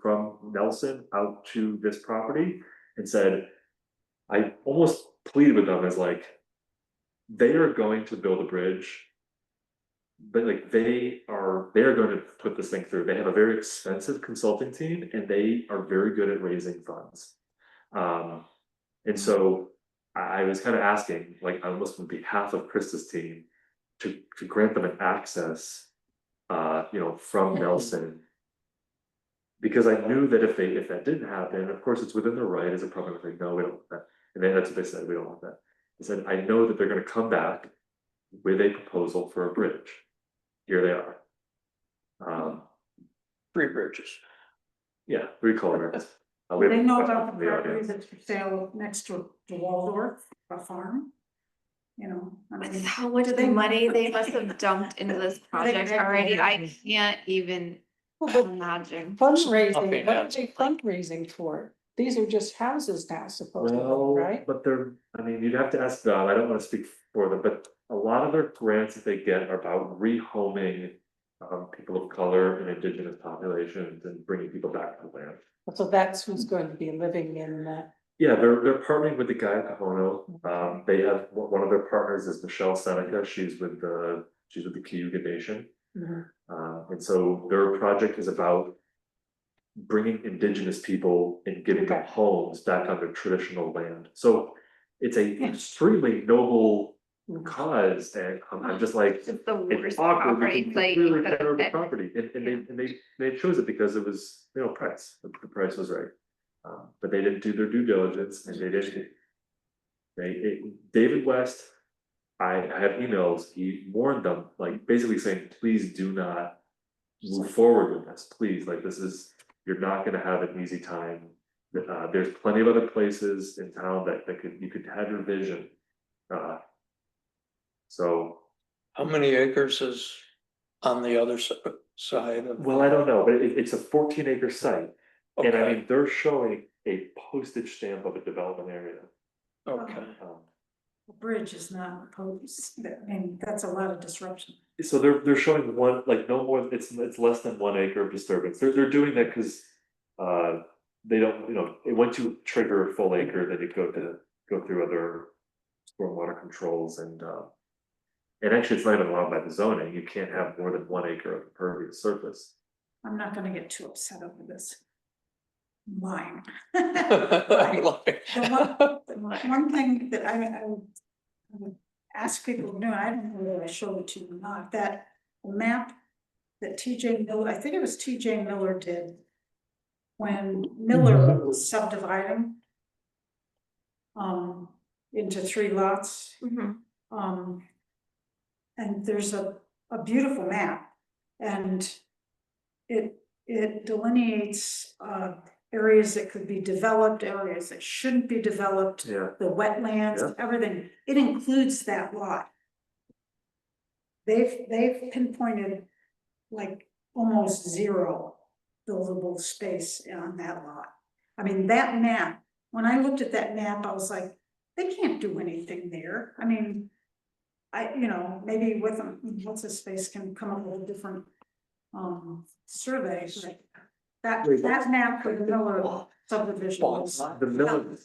from Nelson out to this property and said, I almost pleaded with them as like, they are going to build a bridge, but like they're going to put this thing through. They have a very expensive consulting team and they are very good at raising funds. And so I was kind of asking, like almost on behalf of Krista's team, to grant them an access, from Nelson. Because I knew that if that didn't happen, of course, it's within their right as a property, like, no, we don't want that. And then that's what they said, we don't want that. They said, I know that they're gonna come back with a proposal for a bridge. Here they are. 3 bridges. Yeah, 3 culverts. They know about the property that's for sale next to Waldorf, a farm. With how much money they must have dumped into this project already, I can't even imagine. Fundraising, what are they fundraising for? These are just houses now, supposedly, right? But you'd have to ask them, I don't wanna speak for them, but a lot of their grants that they get are about rehoming people of color and indigenous populations and bringing people back to the land. So that's who's going to be living in that. Yeah, they're partnering with the guy at Kahono. They have, one of their partners is Michelle Seneca, she's with the Cayuga Nation. And so their project is about bringing indigenous people and giving them homes back on their traditional land. So it's a extremely noble cause, and I'm just like, It's the it's worst awkward property because site it's a you really could have terrible picked. property, and they chose it because it was, price, the price was right. But they didn't do their due diligence, and David West, I have emails, he warned them, like basically saying, please do not move forward with this, please, like you're not gonna have an easy time There's plenty of other places in town that you could have your vision. So, How many acres is on the other side of? well, I don't know, but it's a 14-acre site. And I Okay, mean, they're showing a postage stamp of a development area. okay. The bridge is not proposed, I mean, that's a lot of disruption. So they're showing one, like no more, it's less than 1 acre of disturbance. They're doing that because they don't, once you trigger a full acre, then you go through other stormwater controls and actually it's not even allowed by the zoning. You can't have more than 1 acre of impervious surface. I'm not gonna get too upset over this. Mine. One thing that I would ask people to do, and I don't know whether I showed it to you or not, that map that TJ Miller, I think it was TJ Miller did. When Miller was subdividing. Into 3 lots. And there's a beautiful map. And it delineates areas that could be developed, areas that shouldn't be developed. Yeah. The wetlands, Yeah. everything, it includes that lot. They've pinpointed like almost 0 buildable space on that lot. I mean, that map, when I looked at that map, I was like, they can't do anything there. I mean, maybe with them, what's his space can come up with a different surveys. That map for the Miller subdivision was. The Miller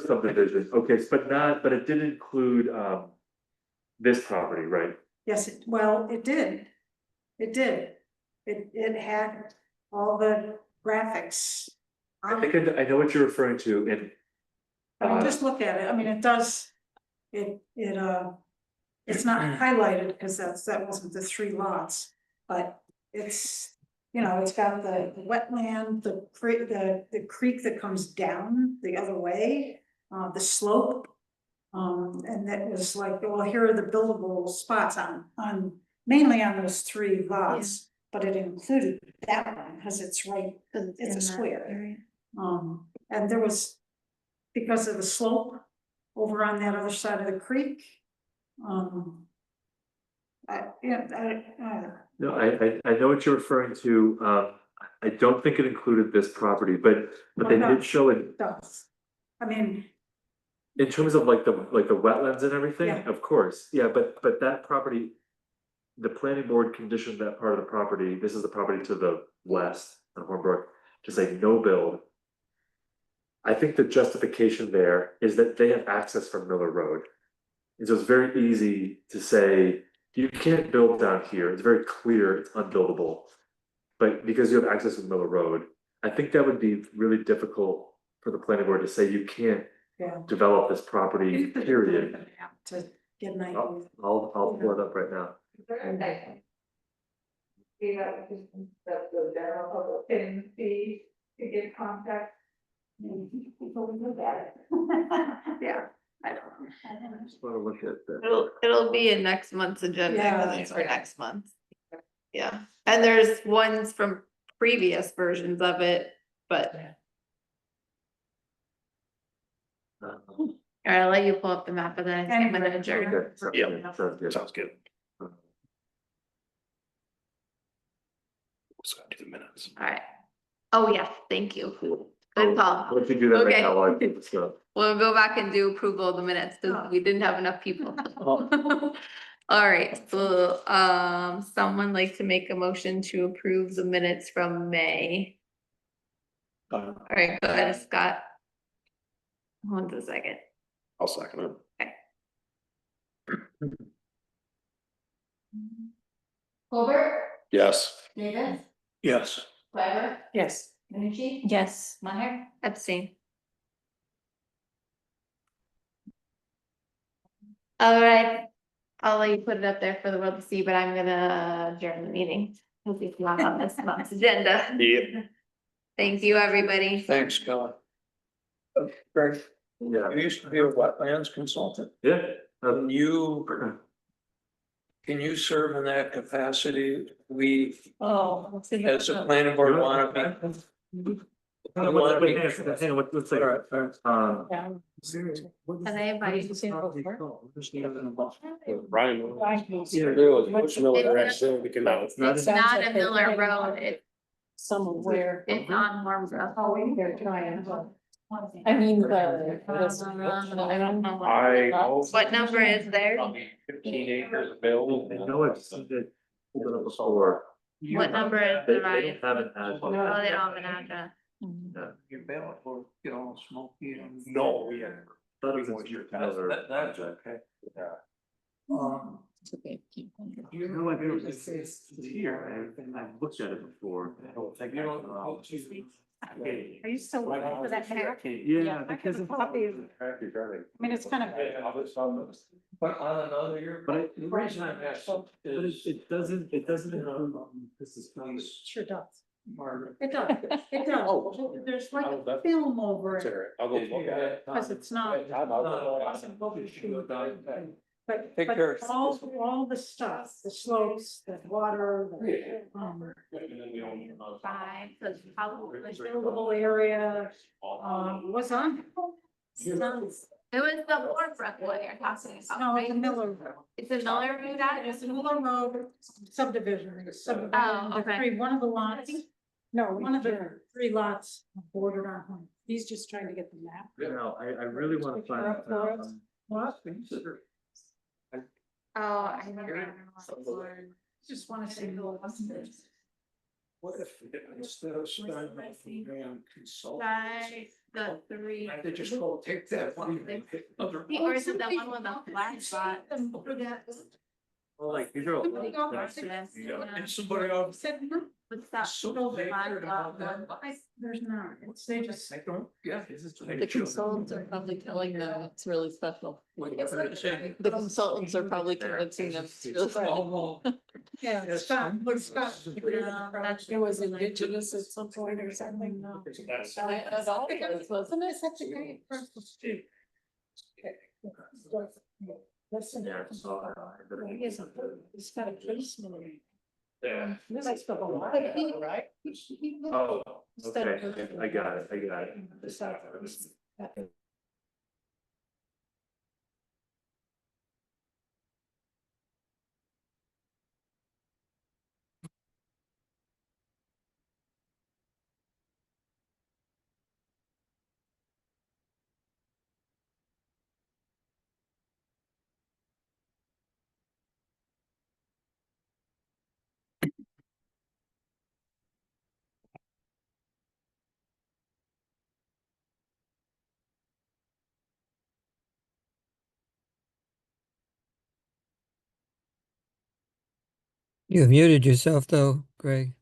subdivision, okay, but it did include this property, right? Yes, it did. It did. It had all the graphics. I think I know what you're referring to, and I mean, just look at it. I mean, it does, it's not highlighted because that wasn't the 3 lots, but it's, it's got the wetland, the creek that comes down the other way, the slope. And that was like, well, here are the buildable spots mainly on those 3 lots, but it included that one because it's right, it's a square. And there was, because of the slope over on that other side of the creek. no, I know what you're referring to. I don't think it included this property, but they did show it. Does. I mean, In terms of like the wetlands and everything, Yeah. of course, yeah, but that property. The planning board conditioned that part of the property, this is the property to the west on Hornbrook, to say no build. I think the justification there is that they have access from Miller Road. And so it's very easy to say, you can't build down here, it's very clear, it's unbuildable. But because you have access to Miller Road, I think that would be really difficult for the planning board to say you can't develop this property, period. to get an idea. I'll pull it up right now. To get contact. People look at it. Yeah, I don't know. Just wanna look at that. It'll be in next month's agenda, Yeah. because it's for next month. Yeah, and there's ones from previous versions of it, but alright, I'll let you pull up the map and then I'm gonna adjourn. Okay, so, Yeah. sounds good. Sounds good. Let's go do the minutes. Alright. Oh, yeah, thank you. Good call. Let you do that right Okay. now while I keep this going. We'll go back and do approval of the minutes, because we didn't have enough people. Alright, so, someone like to make a motion to approve the minutes from May. Alright, go ahead, Scott. Hold on a second. I'll second it. Colbert, Yes. Davis, Yes. Clever, Yes. Nucci, Yes. Meyer, abstain. Alright, I'll let you put it up there for the world to see, but I'm gonna adjourn the meeting. Because it's not on this month's agenda. Yep. Thank you, everybody. Thanks, Kelly. Greg, Yeah, you used to be a wetlands consultant. yeah. Can you serve in that capacity? We, Oh. as a planning board, wanna be, Hang on, let's say, Yeah. Are they by? Ryan. It's not a Miller Road, it's Somewhere. on Warmborough. Oh, they're trying. I mean, the. I don't know. I. What number is there? 15 acres built. I know I've seen it, pulled it up before. What number is They the right? don't have an address. Oh, they don't have an address. Your ballot will get all smoky and. No, we had. Thought it was Miller. That's okay. You know, like, it's here, I've looked at it before. Are you still looking for that map? Yeah, I because have a it's. copy of, I mean, it's kind of, But on another year. But I- The reason I'm asking But is. it doesn't include, this is. sure does. Margaret. It does, it does. Oh. There's like a film over it, I'll go look at it. because it's not. But, Take care. all the stuff, the slopes, the water, the, Five, so it's probably. buildable area, what's on? It was the Warmborough one you're talking about, No, right? the Miller Road. It's a Miller Road out? It's the Miller Road subdivision, Oh, okay. one of the lots. No, one of the 3 lots bordered on home. He's just trying to get the map. You know, I really wanna find. What? Oh, I never remember what one. Just wanna see who What if instead of spending on consult, Five, the three. they just go take that one. and pick other Or is it the one with the flag spot? Well, like, these are. all- Somebody go that's- back. yeah. And somebody else. What's that? So Flag spot one? There's not, it's, they just. I don't get it. The consultants are probably telling them it's really special. Say. The consultants are probably convincing them. it's really special. Yeah, Yes. Scott, look, Scott. That's- It was indigenous at some point or something, no. It all was, wasn't it? Such a great person. Listen. Yeah, I saw that. He is a- He's got a basement. Yeah. This is the whole lot, right? Oh, okay, I got it. You muted yourself though, Greg.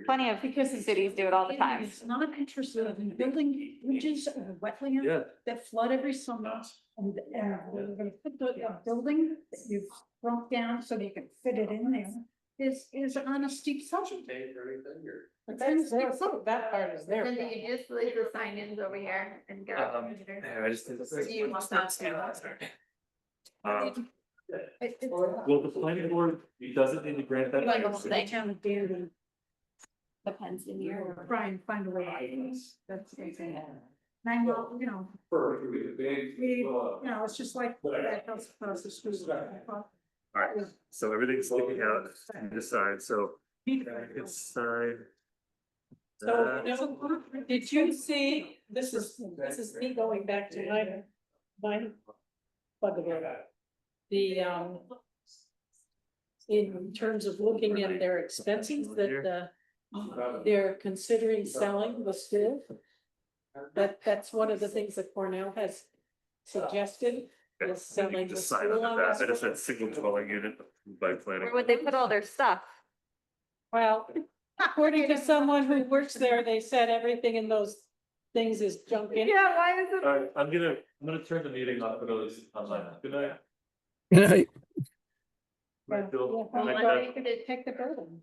Plenty of cities do it all the time. It's not interested in building bridges or wetlands Yeah. that flood every summer. And we're gonna put the building that you've broke down so that you can fit it in there is on a steep slope. But that's their, that part is their. Then you can just leave the sign ins over here and go. Yeah, I just think. Do you want that? Well, the planning board doesn't need to grant that. Like the whole thing. Town of Danby. Depends in your. Try and find a way. That's the thing. And well, you know, it's just like that house across the street. Alright, so everything's sticking out on this side, so I can sign. So, that. did you see, this is me going back to my bugaboo. The, in terms of looking at their expenses that, they're considering selling the school. That's one of the things that Cornell has suggested, Okay, is selling the just sign school under on that, I this. just said single dwelling unit by planning. Where would they put all their stuff? Well, according to someone who works there, they said everything in those things is junk in. Yeah, why is it? Alright, I'm gonna turn the meeting off for those online. Good night. Good night. Right, Bill. Yeah, Good night, well, Deb. Take the building.